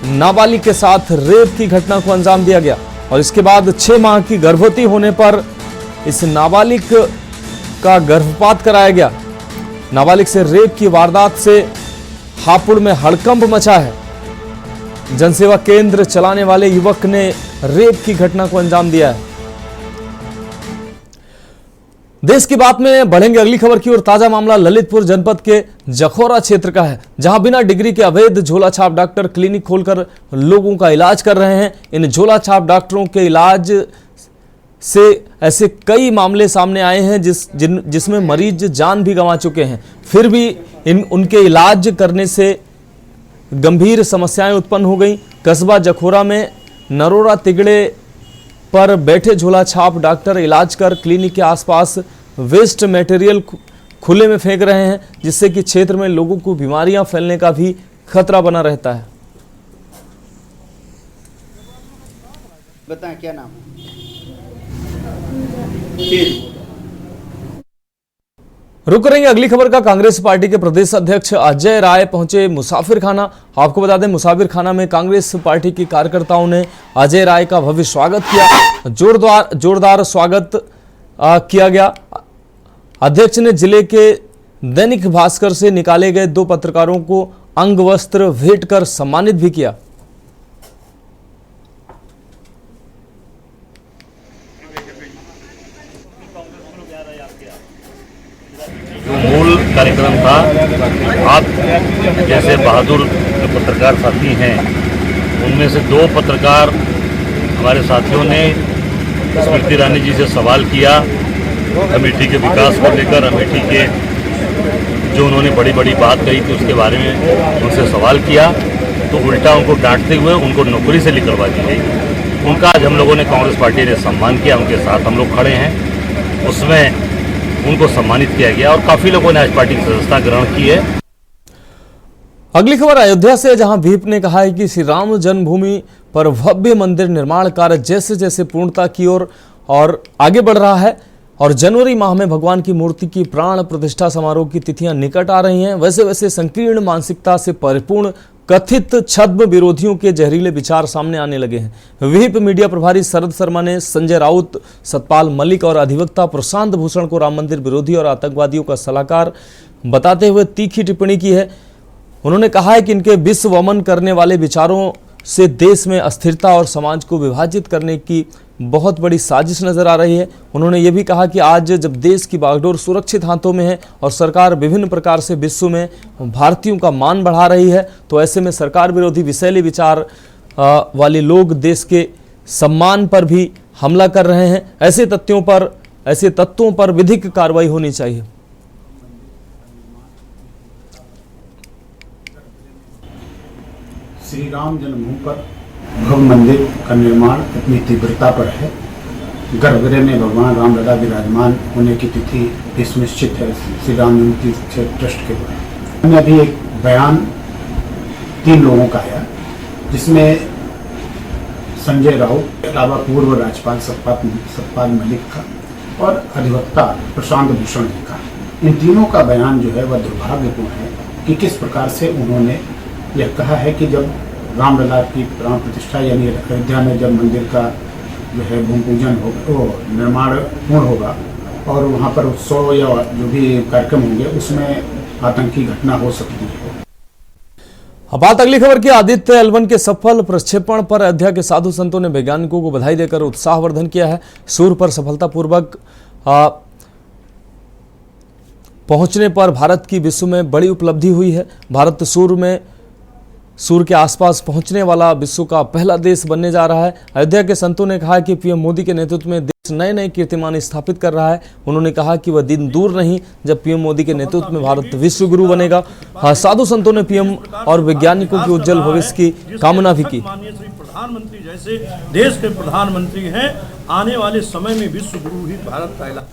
नाबालिग के साथ रेप की घटना को अंजाम दिया गया। और इसके बाद 6 माह की गर्भवती होने पर इस नाबालिग का गर्भपात कराया गया। नाबालिग से रेप की वारदात से हापुड़ में हड़कंप मचा है। जनसेवा केंद्र चलाने वाले युवक ने रेप की घटना को अंजाम दिया है। देश की बात में बढ़ेंगे अगली खबर की ओर। ताजा मामला ललितपुर जनपद के जखौरा क्षेत्र का है, जहां बिना डिग्री के अवैध झोलाछाप डॉक्टर क्लिनिक खोलकर लोगों का इलाज कर रहे हैं। इन झोलाछाप डॉक्टरों के इलाज से ऐसे कई मामले सामने आए हैं जिसमें मरीज जान भी गंवा चुके हैं। फिर भी उनके इलाज करने से गंभीर समस्याएं उत्पन्न हो गई। कस्बा जखौरा में नरोरा तिगड़े पर बैठे झोलाछाप डॉक्टर इलाज कर क्लिनिक के आसपास वेस्ट मटेरियल खुले में फेंक रहे हैं, जिससे कि क्षेत्र में लोगों को बीमारियां फैलने का भी खतरा बना रहता है। बताएं क्या नाम रुक करेंगे अगली खबर का। कांग्रेस पार्टी के प्रदेश अध्यक्ष अजय राय पहुंचे मुसाफिर खाना। आपको बता दें, मुसाफिर खाना में कांग्रेस पार्टी के कार्यकर्ताओं ने अजय राय का भव्य स्वागत किया। जोरदार स्वागत किया गया। अध्यक्ष ने जिले के दैनिक भास्कर से निकाले गए 2 पत्रकारों को अंग वस्त्र भेंट कर सम्मानित भी किया। मूल कार्यक्रम था, आप जैसे बहादुर जो पत्रकार साथी हैं, उनमें से 2 पत्रकार हमारे साथियों ने स्मृति ईरानी जी से सवाल किया अमेठी के विकास को लेकर। अमेठी के जो उन्होंने बड़ी बड़ी बात कही थी उसके बारे में उनसे सवाल किया, तो उल्टा उनको डांटते हुए उनको नौकरी से निकलवा दी गई। उनका आज हम लोगों ने कांग्रेस पार्टी ने सम्मान किया, उनके साथ हम लोग खड़े हैं, उसमें उनको सम्मानित किया गया और काफी लोगों ने आज पार्टी की सदस्यता ग्रहण की है। अगली खबर अयोध्या से, जहां भीप ने कहा है कि श्री राम जन्मभूमि पर भव्य मंदिर निर्माण कार्य जैसे जैसे पूर्णता की ओर और आगे बढ़ रहा है, और जनवरी माह में भगवान की मूर्ति की प्राण प्रतिष्ठा समारोह की तिथियां निकट आ रही हैं, वैसे वैसे संकीर्ण मानसिकता से परिपूर्ण कथित छद्म विरोधियों के जहरीले विचार सामने आने लगे हैं। विहिप मीडिया प्रभारी शरद शर्मा ने संजय राउत, सतपाल मलिक और अधिवक्ता प्रशांत भूषण को राम मंदिर विरोधी और आतंकवादियों का सलाहकार बताते हुए तीखी टिप्पणी की है। उन्होंने कहा है कि इनके विश्व वमन करने वाले विचारों से देश में अस्थिरता और समाज को विभाजित करने की बहुत बड़ी साजिश नजर आ रही है। उन्होंने ये भी कहा कि आज जब देश की बागडोर सुरक्षित हाथों में है और सरकार विभिन्न प्रकार से विश्व में भारतीयों का मान बढ़ा रही है, तो ऐसे में सरकार विरोधी विषैले विचार वाले लोग देश के सम्मान पर भी हमला कर रहे हैं। ऐसे तत्वों पर विधिक कार्रवाई होनी चाहिए। श्री राम जन्मभूमि पर भव्य मंदिर का निर्माण इतनी तीव्रता पर है। गर्भगृह में भगवान रामलला विराजमान होने की तिथि सुनिश्चित है श्री राम जन्मभूमि क्षेत्र ट्रस्ट के द्वारा। हमने अभी एक बयान 3 लोगों का आया, जिसमें संजय राउत के अलावा पूर्व राज्यपाल सतपाल मलिक का और अधिवक्ता प्रशांत भूषण जी का, इन तीनों का बयान जो है वह दुर्भाग्यपूर्ण है कि किस प्रकार से उन्होंने यह कहा है कि जब रामलला की प्राण प्रतिष्ठा यानी अयोध्या में जब मंदिर का जो है भूमि पूजन होगा, वो निर्माण पूर्ण होगा और वहाँ पर उत्सव या जो भी कार्यक्रम होंगे उसमें आतंकी घटना हो सकती है। अब बात अगली खबर की। आदित्य L1 के सफल प्रक्षेपण पर अयोध्या के साधु संतों ने वैज्ञानिकों को बधाई देकर उत्साहवर्धन किया है। सूर्य पर सफलतापूर्वक पहुंचने पर भारत की विश्व में बड़ी उपलब्धि हुई है। भारत सूर्य के आसपास पहुंचने वाला विश्व का पहला देश बनने जा रहा है। अयोध्या के संतों ने कहा कि पीएम मोदी के नेतृत्व में देश नए नए कीर्तिमान स्थापित कर रहा है। उन्होंने कहा कि वह दिन दूर नहीं जब पीएम मोदी के नेतृत्व में भारत विश्व गुरु बनेगा। साधु संतों ने पीएम और वैज्ञानिकों के उज्जवल भविष्य की कामना भी की। प्रधानमंत्री जैसे देश के प्रधानमंत्री हैं, आने वाले समय में विश्व गुरु ही भारत कहलाएगा।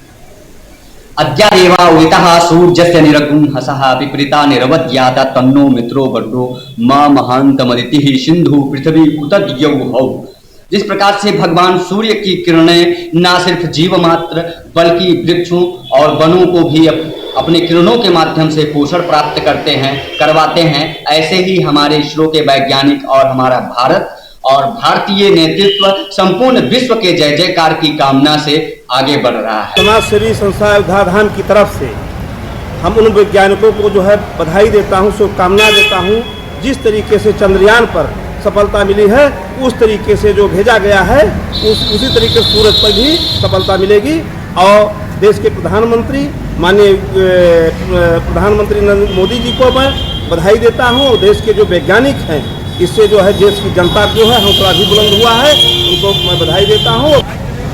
अद्यादेवा उदितः सूर्यस्य निरगुंहसः विपरीता निरवद्याता तन्नो मित्रो बड्डो मां महान्तमदितिः सिंधु पृथ्वी उतद्यौहौ। जिस प्रकार से भगवान सूर्य की किरणें न सिर्फ जीव मात्र बल्कि वृक्षों और वनों को भी अपने किरणों के माध्यम से पोषण प्राप्त करवाते हैं, ऐसे ही हमारे इसरो के वैज्ञानिक और हमारा भारत और भारतीय नेतृत्व संपूर्ण विश्व के जय जयकार की कामना से आगे बढ़ रहा है। समाज सेवी संस्था अयोध्याधाम की तरफ से हम उन वैज्ञानिकों को जो है बधाई देता हूँ, शुभकामना देता हूँ। जिस तरीके से चंद्रयान पर सफलता मिली है, उस तरीके से जो भेजा गया है उसी तरीके से सूरज पर भी सफलता मिलेगी। और देश के प्रधानमंत्री माननीय प्रधानमंत्री नरेंद्र मोदी जी को मैं बधाई देता हूँ। देश के जो वैज्ञानिक हैं, इससे जो है देश की जनता जो है हौसला भी बुलंद हुआ है, उनको मैं बधाई देता हूँ।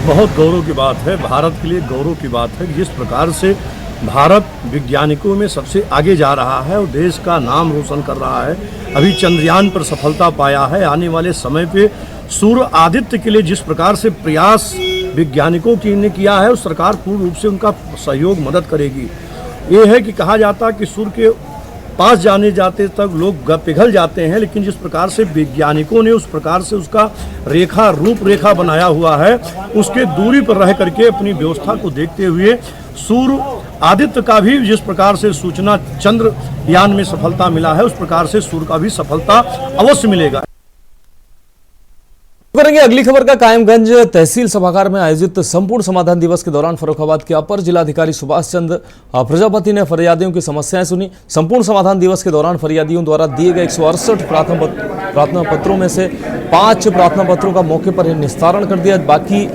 बहुत गौरव की बात है, भारत के लिए गौरव की बात है। जिस प्रकार से भारत वैज्ञानिकों में सबसे आगे जा रहा है और देश का नाम रोशन कर रहा है। अभी चंद्रयान पर सफलता पाया है। आने वाले समय पे सूर्य आदित्य के लिए जिस प्रकार से प्रयास वैज्ञानिकों की ने किया है, उस सरकार पूर्ण रूप से उनका सहयोग मदद करेगी। ये है कि कहा जाता कि सूर्य के पास जाने जाते तक लोग पिघल जाते हैं, लेकिन जिस प्रकार से वैज्ञानिकों ने उस प्रकार से उसका रूपरेखा बनाया हुआ है, उसके दूरी पर रह करके अपनी व्यवस्था को देखते हुए सूर्य आदित्य का भी जिस प्रकार से सूचना चंद्रयान में सफलता मिला है, उस प्रकार से सूर्य का भी सफलता अवश्य मिलेगा। करेंगे अगली खबर का। कायमगंज तहसील सभागार में आयोजित संपूर्ण समाधान दिवस के दौरान फर्रुखाबाद के अपर जिलाधिकारी सुभाष चंद्र प्रजापति ने फरियादियों की समस्याएं सुनी। संपूर्ण समाधान दिवस के दौरान फरियादियों द्वारा दिए गए 168 प्रार्थना पत्रों में से 5 प्रार्थना पत्रों का मौके पर निस्तारण कर दिया। बाकी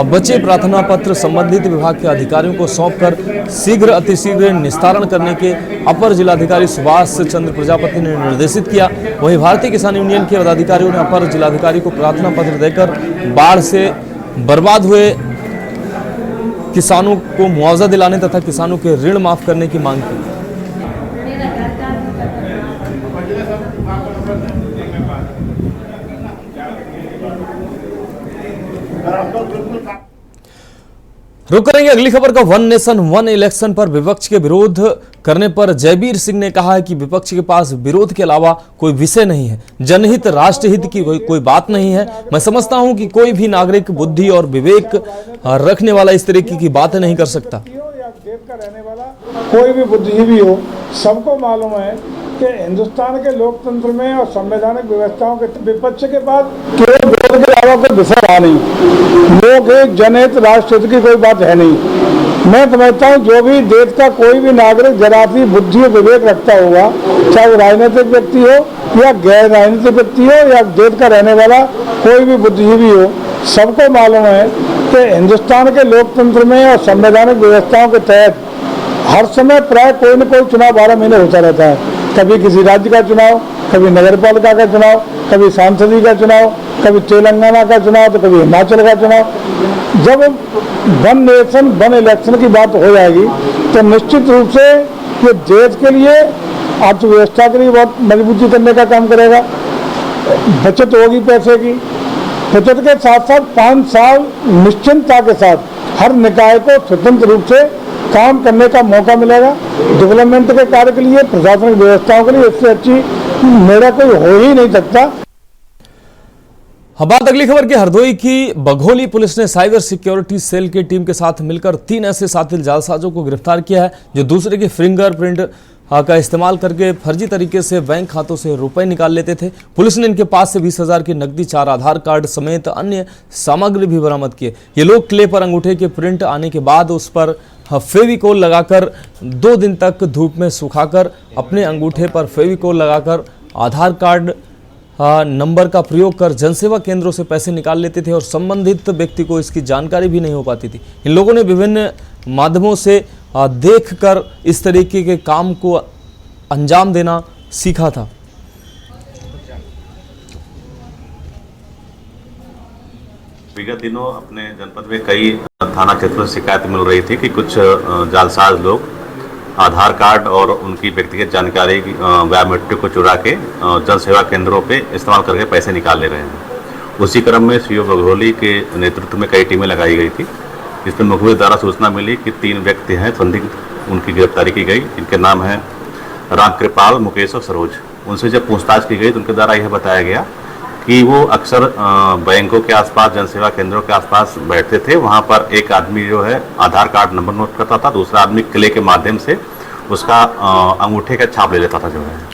बचे प्रार्थना पत्र संबंधित विभाग के अधिकारियों को सौंपकर शीघ्र अतिशीघ्र निस्तारण करने के अपर जिलाधिकारी सुभाष चंद्र प्रजापति ने निर्देशित किया। वहीं भारतीय किसान यूनियन के पदाधिकारियों ने अपर जिलाधिकारी को प्रार्थना पत्र देकर बाढ़ से बर्बाद हुए किसानों को मुआवजा दिलाने तथा किसानों के ऋण माफ करने की मांग की। रुक करेंगे अगली खबर का। वन नेशन वन इलेक्शन पर विपक्ष के विरोध करने पर जयबीर सिंह ने कहा है कि विपक्ष के पास विरोध के अलावा कोई विषय नहीं है, जनहित राष्ट्रहित की कोई बात नहीं है। मैं समझता हूं कि कोई भी नागरिक बुद्धि और विवेक रखने वाला इस तरीके की बातें नहीं कर सकता। कोई भी बुद्धिजीवी हो, सबको मालूम है कि हिंदुस्तान के लोकतंत्र में और संवैधानिक व्यवस्थाओं के विपक्ष के पास केवल विरोध के अलावा कोई विषय रहा नहीं। लोग एक जनहित राष्ट्रहित की कोई बात है नहीं। मैं समझता हूँ जो भी देश का कोई भी नागरिक जरा सी बुद्धि और विवेक रखता होगा, चाहे वो राजनीतिक व्यक्ति हो या गैर राजनीतिक व्यक्ति हो या देश का रहने वाला कोई भी बुद्धिजीवी हो, सबको मालूम है कि हिंदुस्तान के लोकतंत्र में और संवैधानिक व्यवस्थाओं के तहत हर समय प्राय कोई न कोई चुनाव 12 महीने होता रहता है। कभी किसी राज्य का चुनाव, कभी नगर पालिका का चुनाव, कभी सांसदीय का चुनाव, कभी तेलंगाना का चुनाव, तो कभी हिमाचल का चुनाव। जब वन नेशन वन इलेक्शन की बात हो जाएगी तो निश्चित रूप से ये देश के लिए, अर्थव्यवस्था के लिए बहुत मजबूती करने का काम करेगा। बचत होगी पैसे की, बचत के साथ साथ 5 साल निश्चिंतता के साथ हर निकाय को स्वतंत्र रूप से काम करने का मौका मिलेगा। डेवलपमेंट के कार्य के लिए, प्रशासनिक व्यवस्थाओं के लिए इससे अच्छी मेरा कोई हो ही नहीं सकता। अब बात अगली खबर की। हरदोई की बघोली पुलिस ने साइबर सिक्योरिटी सेल की टीम के साथ मिलकर 3 ऐसे साथी जालसाजों को गिरफ्तार किया है जो दूसरे के फिंगरप्रिंट का इस्तेमाल करके फर्जी तरीके से बैंक खातों से रुपए निकाल लेते थे। पुलिस ने इनके पास से 20,000 की नकदी, 4 आधार कार्ड समेत अन्य सामग्री भी बरामद किए। ये लोग क्ले पर अंगूठे के प्रिंट आने के बाद उस पर फेविकोल लगाकर 2 दिन तक धूप में सुखाकर अपने अंगूठे पर फेविकोल लगाकर आधार कार्ड नंबर का प्रयोग कर जनसेवा केंद्रों से पैसे निकाल लेते थे और संबंधित व्यक्ति को इसकी जानकारी भी नहीं हो पाती थी। इन लोगों ने विभिन्न माध्यमों से देखकर इस तरीके के काम को अंजाम देना सीखा था। विगत दिनों अपने जनपद में कई थाना क्षेत्रों से शिकायत मिल रही थी कि कुछ जालसाज लोग आधार कार्ड और उनकी व्यक्तिगत जानकारी बायोमेट्रिक को चुरा के जन सेवा केंद्रों पे इस्तेमाल करके पैसे निकाल ले रहे हैं। उसी क्रम में सीओ बघोली के नेतृत्व में कई टीमें लगाई गई थी, जिसमें मुखबिर द्वारा सूचना मिली कि 3 व्यक्ति हैं संदिग्ध, उनकी गिरफ्तारी की गई। इनके नाम हैं रामकृपाल, मुकेश और सरोज। उनसे जब पूछताछ की गई तो उनके द्वारा यह बताया गया कि वो अक्सर बैंकों के आसपास, जनसेवा केंद्रों के आसपास बैठते थे। वहाँ पर एक आदमी जो है आधार कार्ड नंबर नोट करता था, दूसरा आदमी क्ले के माध्यम से उसका अंगूठे का छाप ले लेता था जो है।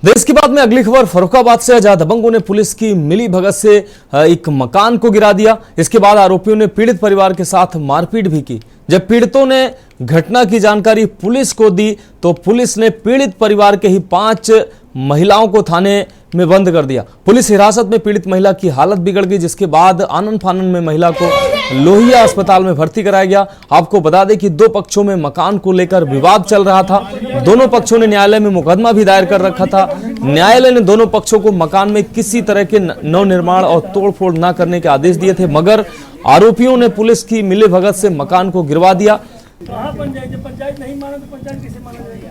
देश की बात में अगली खबर फर्रुखाबाद से। जहां दबंगों ने पुलिस की मिली भगत से एक मकान को गिरा दिया। इसके बाद आरोपियों ने पीड़ित परिवार के साथ मारपीट भी की। जब पीड़ितों ने घटना की जानकारी पुलिस को दी तो पुलिस ने पीड़ित परिवार के ही 5 महिलाओं को थाने में बंद कर दिया। पुलिस हिरासत में पीड़ित महिला की हालत बिगड़ गई, जिसके बाद आनन फानन में महिला को लोहिया अस्पताल में भर्ती कराया गया। आपको बता दें कि 2 पक्षों में मकान को लेकर विवाद चल रहा था। दोनों पक्षों ने न्यायालय में मुकदमा भी दायर कर रखा था। न्यायालय ने दोनों पक्षों को मकान में किसी तरह के नवनिर्माण और तोड़फोड़ न करने के आदेश दिए थे, मगर आरोपियों ने पुलिस की मिलीभगत से मकान को गिरवा दिया। पंचायत नहीं माना तो पंचायत किसे माना जाएगा?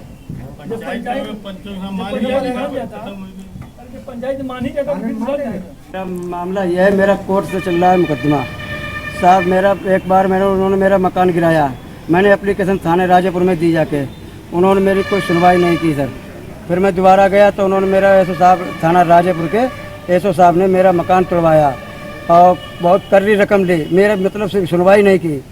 पंचायत मान ही जाता। मामला यह है, मेरा कोर्ट से चल रहा है मुकदमा साहब। मेरा एक बार उन्होंने मेरा मकान गिराया, मैंने एप्लीकेशन थाने राजेपुर में दी जाके, उन्होंने मेरी कोई सुनवाई नहीं की सर। फिर मैं दोबारा गया तो उन्होंने मेरा एसओ साहब, थाना राजेपुर के एसओ साहब ने मेरा मकान तोड़वाया और बहुत कर्री रकम ली, मेरा मतलब से सुनवाई नहीं की।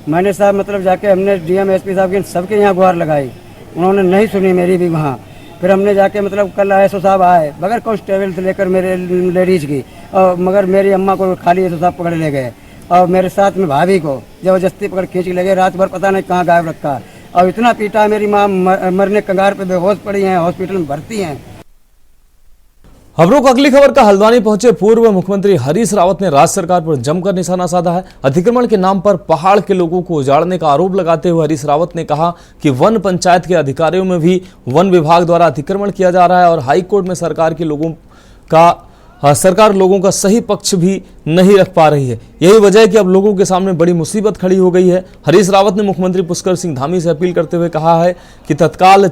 मैंने साहब मतलब जाके हमने डीएम एसपी साहब के सबके यहाँ गुहार लगाई, उन्होंने नहीं सुनी मेरी भी वहाँ। फिर हमने जाके मतलब कल एसओ साहब आए बगैर कांस्टेबल से लेकर मेरे लेडीज़ की, और मगर मेरी अम्मा को खाली एसओ साहब पकड़ ले गए और मेरे साथ में भाभी को जबरदस्ती पकड़ खींच ले गए। रात भर पता नहीं कहाँ गायब रखा और इतना पीटा, मेरी माँ मरने कगार पे बेहोश पड़ी हैं, हॉस्पिटल में भर्ती हैं। खबरों को अगली खबर का। हल्द्वानी पहुंचे पूर्व मुख्यमंत्री हरीश रावत ने राज्य सरकार पर जमकर निशाना साधा है। अतिक्रमण के नाम पर पहाड़ के लोगों को उजाड़ने का आरोप लगाते हुए हरीश रावत ने कहा कि वन पंचायत के अधिकारियों में भी वन विभाग द्वारा अतिक्रमण किया जा रहा है और हाईकोर्ट में सरकार लोगों का सही पक्ष भी नहीं रख पा रही है। यही वजह है कि अब लोगों के सामने बड़ी मुसीबत खड़ी हो गई है। हरीश रावत ने मुख्यमंत्री पुष्कर सिंह धामी से अपील करते हुए कहा है कि तत्काल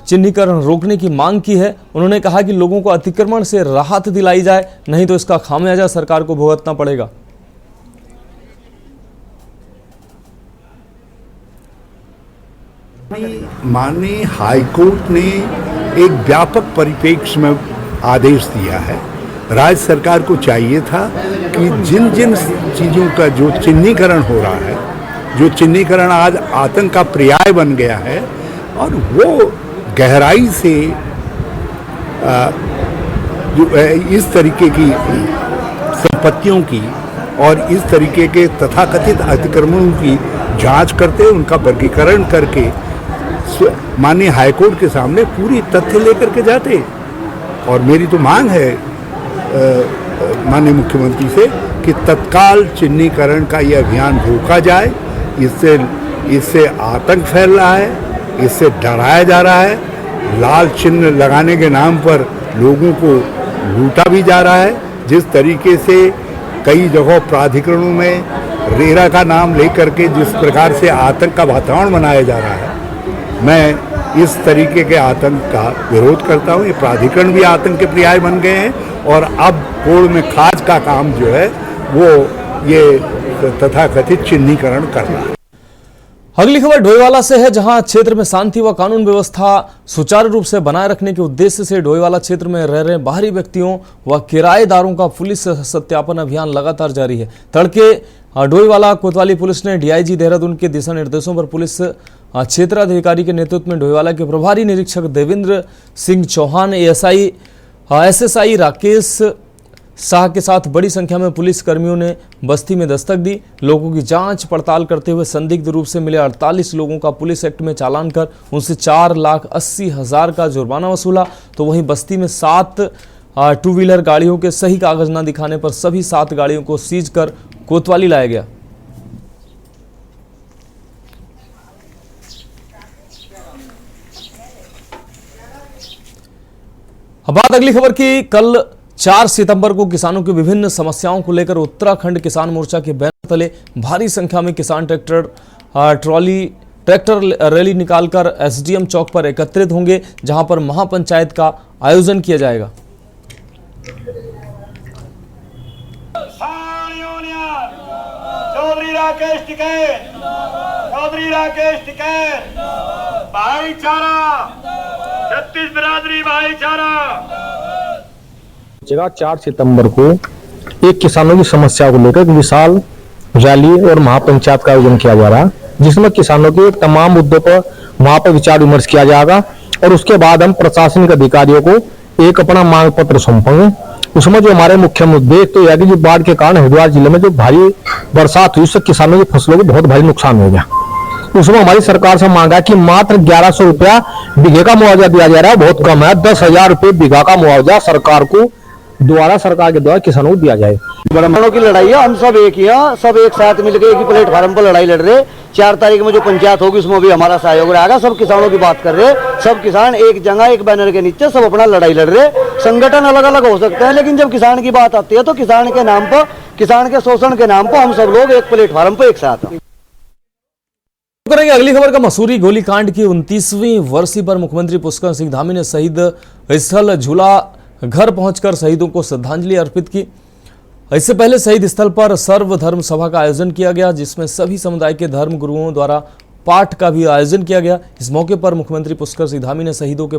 चिन्हीकरण रोकने की मांग की है। उन्होंने कहा कि लोगों को अतिक्रमण से राहत दिलाई जाए, नहीं तो इसका खामियाजा सरकार को भुगतना पड़ेगा। माननीय हाईकोर्ट ने एक व्यापक परिप्रेक्ष्य में आदेश दिया है। राज्य सरकार को चाहिए था कि जिन जिन चीज़ों का जो चिन्हीकरण हो रहा है, जो चिन्हीकरण आज आतंक का पर्याय बन गया है, और वो गहराई से जो इस तरीके की संपत्तियों की और इस तरीके के तथाकथित अतिक्रमणों की जांच करते, उनका वर्गीकरण करके माननीय हाईकोर्ट के सामने पूरी तथ्य लेकर के जाते। और मेरी तो मांग है माननीय मुख्यमंत्री से कि तत्काल चिन्हीकरण का ये अभियान रोका जाए। इससे आतंक फैल रहा है, इससे डराया जा रहा है, लाल चिन्ह लगाने के नाम पर लोगों को लूटा भी जा रहा है। जिस तरीके से कई जगहों प्राधिकरणों में रेरा का नाम लेकर के जिस प्रकार से आतंक का वातावरण बनाया जा रहा है, मैं इस तरीके के आतंक का विरोध करता हूँ। ये प्राधिकरण भी आतंक के पर्याय बन गए हैं, और अब कोड़ में खाज का काम जो है वो ये तथाकथित चिन्हीकरण कर रहा है। अगली खबर डोईवाला से है, जहां क्षेत्र में शांति व कानून व्यवस्था सुचारू रूप से बनाए रखने के उद्देश्य से डोईवाला क्षेत्र में रह रहे बाहरी व्यक्तियों व किराएदारों का पुलिस सत्यापन अभियान लगातार जारी है। तड़के डोईवाला कोतवाली पुलिस ने डीआईजी देहरादून के दिशा निर्देशों पर पुलिस क्षेत्राधिकारी के नेतृत्व में डोईवाला के प्रभारी निरीक्षक देवेंद्र सिंह चौहान, एसएसआई राकेश शाह के साथ बड़ी संख्या में पुलिस कर्मियों ने बस्ती में दस्तक दी। लोगों की जांच पड़ताल करते हुए संदिग्ध रूप से मिले 48 लोगों का पुलिस एक्ट में चालान कर उनसे 4,80,000 का जुर्माना वसूला। तो वहीं बस्ती में 7 टू व्हीलर गाड़ियों के सही कागज न दिखाने पर सभी 7 गाड़ियों को सीज कर कोतवाली लाया गया। अब बात अगली खबर की। कल 4 सितंबर को किसानों की विभिन्न समस्याओं को लेकर उत्तराखंड किसान मोर्चा के बैनर तले भारी संख्या में किसान ट्रैक्टर रैली निकालकर एसडीएम चौक पर एकत्रित होंगे, जहां पर महापंचायत का आयोजन किया जाएगा। चौधरी राकेश टिकैत, भाईचारा, छत्तीस बिरादरी भाईचारा। जगह 4 सितंबर को एक किसानों की समस्या को लेकर विशाल रैली और महापंचायत का आयोजन किया जा रहा है, जिसमें किसानों के तमाम मुद्दों पर वहां पर विचार विमर्श किया जाएगा और उसके बाद हम प्रशासनिक अधिकारियों को एक अपना मांग पत्र सौंपेंगे। उसमें जो हमारे मुख्य मुद्दे तो यह कि जो बाढ़ के कारण हरिद्वार जिले में जो भारी बरसात हुई, उससे किसानों की फसलों को बहुत भारी नुकसान हो गया। उसमें हमारी सरकार से मांगा कि मात्र 1100 रुपया बीघे का मुआवजा दिया जा रहा है, बहुत कम है। 10,000 रुपये बीघा का मुआवजा सरकार के द्वारा किसानों को दिया जाए। किसानों की लड़ाई है, हम सब एक ही हैं, सब एक साथ मिलकर एक ही प्लेटफार्म पर लड़ाई लड़ रहे। 4 तारीख में जो पंचायत होगी उसमें भी हमारा सहयोग रहेगा। सब किसानों की बात कर रहे, सब किसान एक जगह एक बैनर के नीचे सब अपना लड़ाई लड़ रहे। संगठन अलग अलग हो सकते हैं, लेकिन जब किसान की बात आती है तो किसान के नाम पर, किसान के शोषण के नाम पर हम सब लोग एक प्लेटफार्म पर एक साथ हैं। करेंगे अगली खबर का। मसूरी गोलीकांड की 29वीं वर्षी पर मुख्यमंत्री पुष्कर सिंह धामी ने शहीद स्थल झूला घर पहुंचकर शहीदों को श्रद्धांजलि अर्पित की। इससे पहले शहीद स्थल पर सर्वधर्म सभा का आयोजन किया गया, जिसमें सभी समुदाय के धर्म गुरुओं द्वारा पाठ का भी आयोजन किया गया। इस मौके पर मुख्यमंत्री पुष्कर सिंह धामी ने शहीदों के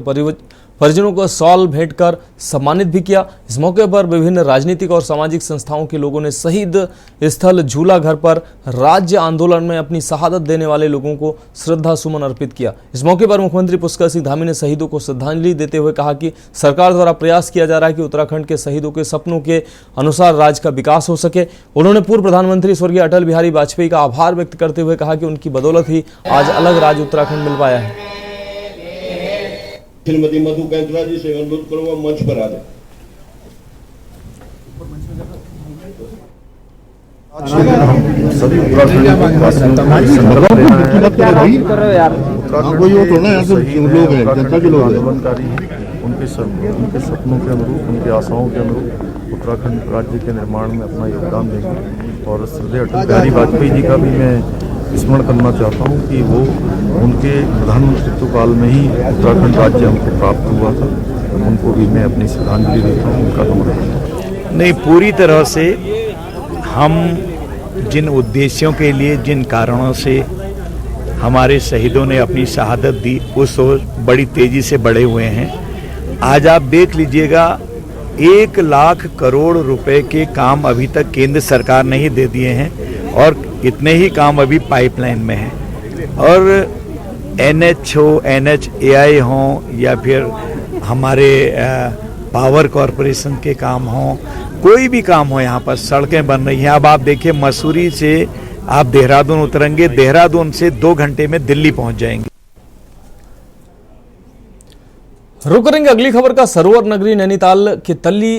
परिजनों को शॉल भेंट कर सम्मानित भी किया। इस मौके पर विभिन्न राजनीतिक और सामाजिक संस्थाओं के लोगों ने शहीद स्थल झूला घर पर राज्य आंदोलन में अपनी शहादत देने वाले लोगों को श्रद्धा सुमन अर्पित किया। इस मौके पर मुख्यमंत्री पुष्कर सिंह धामी ने शहीदों को श्रद्धांजलि देते हुए कहा कि सरकार द्वारा प्रयास किया जा रहा है कि उत्तराखंड के शहीदों के सपनों के अनुसार राज्य का विकास हो सके। उन्होंने पूर्व प्रधानमंत्री स्वर्गीय अटल बिहारी वाजपेयी का आभार व्यक्त करते हुए कहा कि उनकी बदौलत ही आज अलग राज्य उत्तराखंड मिल पाया है। श्रीमती मधु कैंथरा जी से अनुरोध करूंगा मंच पर आ जाए। सभी आंदोलनकारी उनके सपनों के अनुरूप, उनके आशाओं के अनुरूप उत्तराखंड राज्य के निर्माण में अपना योगदान देंगे। और श्रद्धेय अटल बिहारी वाजपेयी जी का भी मैं स्मरण करना चाहता हूँ कि वो उनके प्रधानमंत्रित्व काल में ही उत्तराखंड राज्य हमको प्राप्त हुआ था। उनको भी मैं अपनी श्रद्धांजलि देता हूँ, उनका नमन। नहीं, पूरी तरह से हम जिन उद्देश्यों के लिए, जिन कारणों से हमारे शहीदों ने अपनी शहादत दी, उस ओर बड़ी तेजी से बढ़े हुए हैं। आज आप देख लीजिएगा 1 लाख करोड़ रुपए के काम अभी तक केंद्र सरकार ने ही दे दिए हैं और इतने ही काम अभी पाइपलाइन में हैं। और NH हो, NHAI हो या फिर हमारे पावर कॉरपोरेशन के काम हो, कोई भी काम हो, यहाँ पर सड़कें बन रही हैं। अब आप देखिए मसूरी से आप देहरादून उतरेंगे, देहरादून से 2 घंटे में दिल्ली पहुंच जाएंगे। रुक करेंगे अगली खबर का। सरोवर नगरी नैनीताल के तल्ली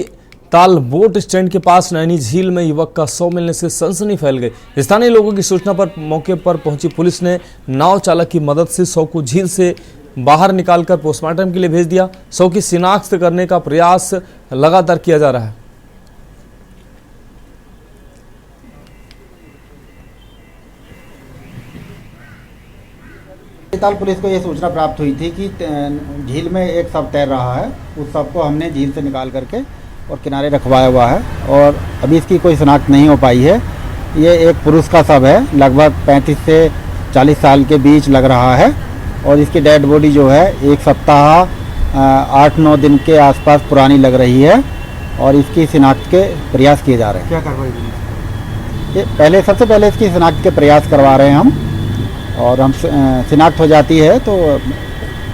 ताल बोट स्टैंड के पास नैनी झील में युवक का शव मिलने से सनसनी फैल गई। स्थानीय लोगों की सूचना पर मौके पर पहुंची पुलिस ने नाव चालक की मदद से शव को झील से बाहर निकालकर पोस्टमार्टम के लिए भेज दिया। शव की शिनाख्त करने का प्रयास लगातार किया जा रहा है। नैनीताल पुलिस को ये सूचना प्राप्त हुई थी कि झील में एक शव तैर रहा है। उस शव को हमने झील से निकाल करके और किनारे रखवाया हुआ है और अभी इसकी कोई शनाख्त नहीं हो पाई है। ये एक पुरुष का शव है, लगभग 35 से 40 साल के बीच लग रहा है और इसकी डेड बॉडी जो है 1 सप्ताह 8-9 दिन के आसपास पुरानी लग रही है और इसकी शिनाख्त के प्रयास किए जा रहे हैं। क्या कार्रवाई? ये सबसे पहले इसकी शिनाख्त के प्रयास करवा रहे हैं हम और हम शिनाख्त हो जाती है तो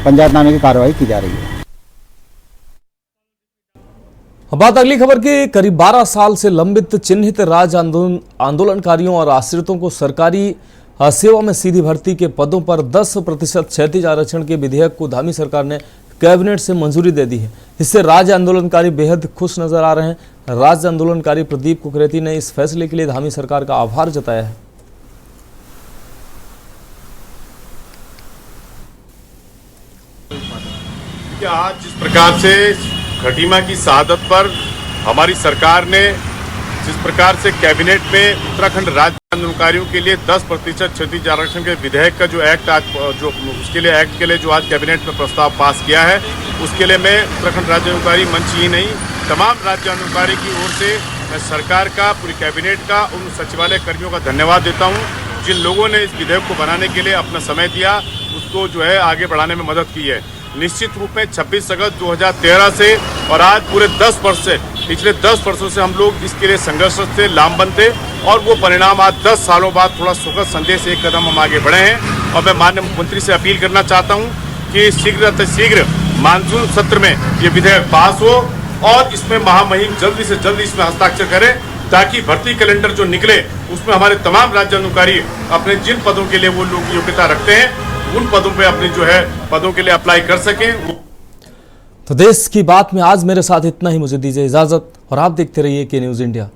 पंचायतनामे की कार्रवाई की जा रही है। बात अगली खबर की। करीब 12 साल से लंबित चिन्हित राज्य आंदोलनकारियों और आश्रितों को सरकारी सेवा में सीधी भर्ती के पदों पर 10% क्षैतिज आरक्षण के विधेयक को धामी सरकार ने कैबिनेट से मंजूरी दे दी है। इससे राज्य आंदोलनकारी बेहद खुश नजर आ रहे हैं। राज्य आंदोलनकारी प्रदीप कुकरेती ने इस फैसले के लिए धामी सरकार का आभार जताया है। आज जिस प्रकार से खटीमा की शहादत पर हमारी सरकार ने जिस प्रकार से कैबिनेट में उत्तराखंड राज्य आंदोलनकारियों के लिए 10% क्षैतिज आरक्षण के विधेयक का जो एक्ट आज जो उसके लिए एक्ट के लिए जो आज कैबिनेट में प्रस्ताव पास किया है, उसके लिए मैं उत्तराखंड राज्य आंदोलनकारी मंच ही नहीं तमाम राज्य आंदोलनकारी की ओर से मैं सरकार का, पूरी कैबिनेट का, उन सचिवालय कर्मियों का धन्यवाद देता हूँ जिन लोगों ने इस विधेयक को बनाने के लिए अपना समय दिया, उसको जो है आगे बढ़ाने में मदद की है। निश्चित रूप में 26 अगस्त 2013 से और आज पूरे 10 वर्ष से, पिछले 10 वर्षों से हम लोग इसके लिए संघर्षरत थे, लामबंद थे और वो परिणाम आज 10 सालों बाद थोड़ा सुखद संदेश एक कदम हम आगे बढ़े हैं। और मैं माननीय मुख्यमंत्री से अपील करना चाहता हूँ कि शीघ्र मानसून सत्र में ये विधेयक पास हो और इसमें महामहिम जल्दी से जल्दी इसमें हस्ताक्षर करें ताकि भर्ती कैलेंडर जो निकले उसमें हमारे तमाम राज्य आंदोलनकारी अपने जिन पदों के लिए वो लोग योग्यता रखते हैं उन पदों पे अपने जो है पदों के लिए अप्लाई कर सकें। तो देश की बात में आज मेरे साथ इतना ही। मुझे दीजिए इजाजत और आप देखते रहिए के न्यूज़ इंडिया।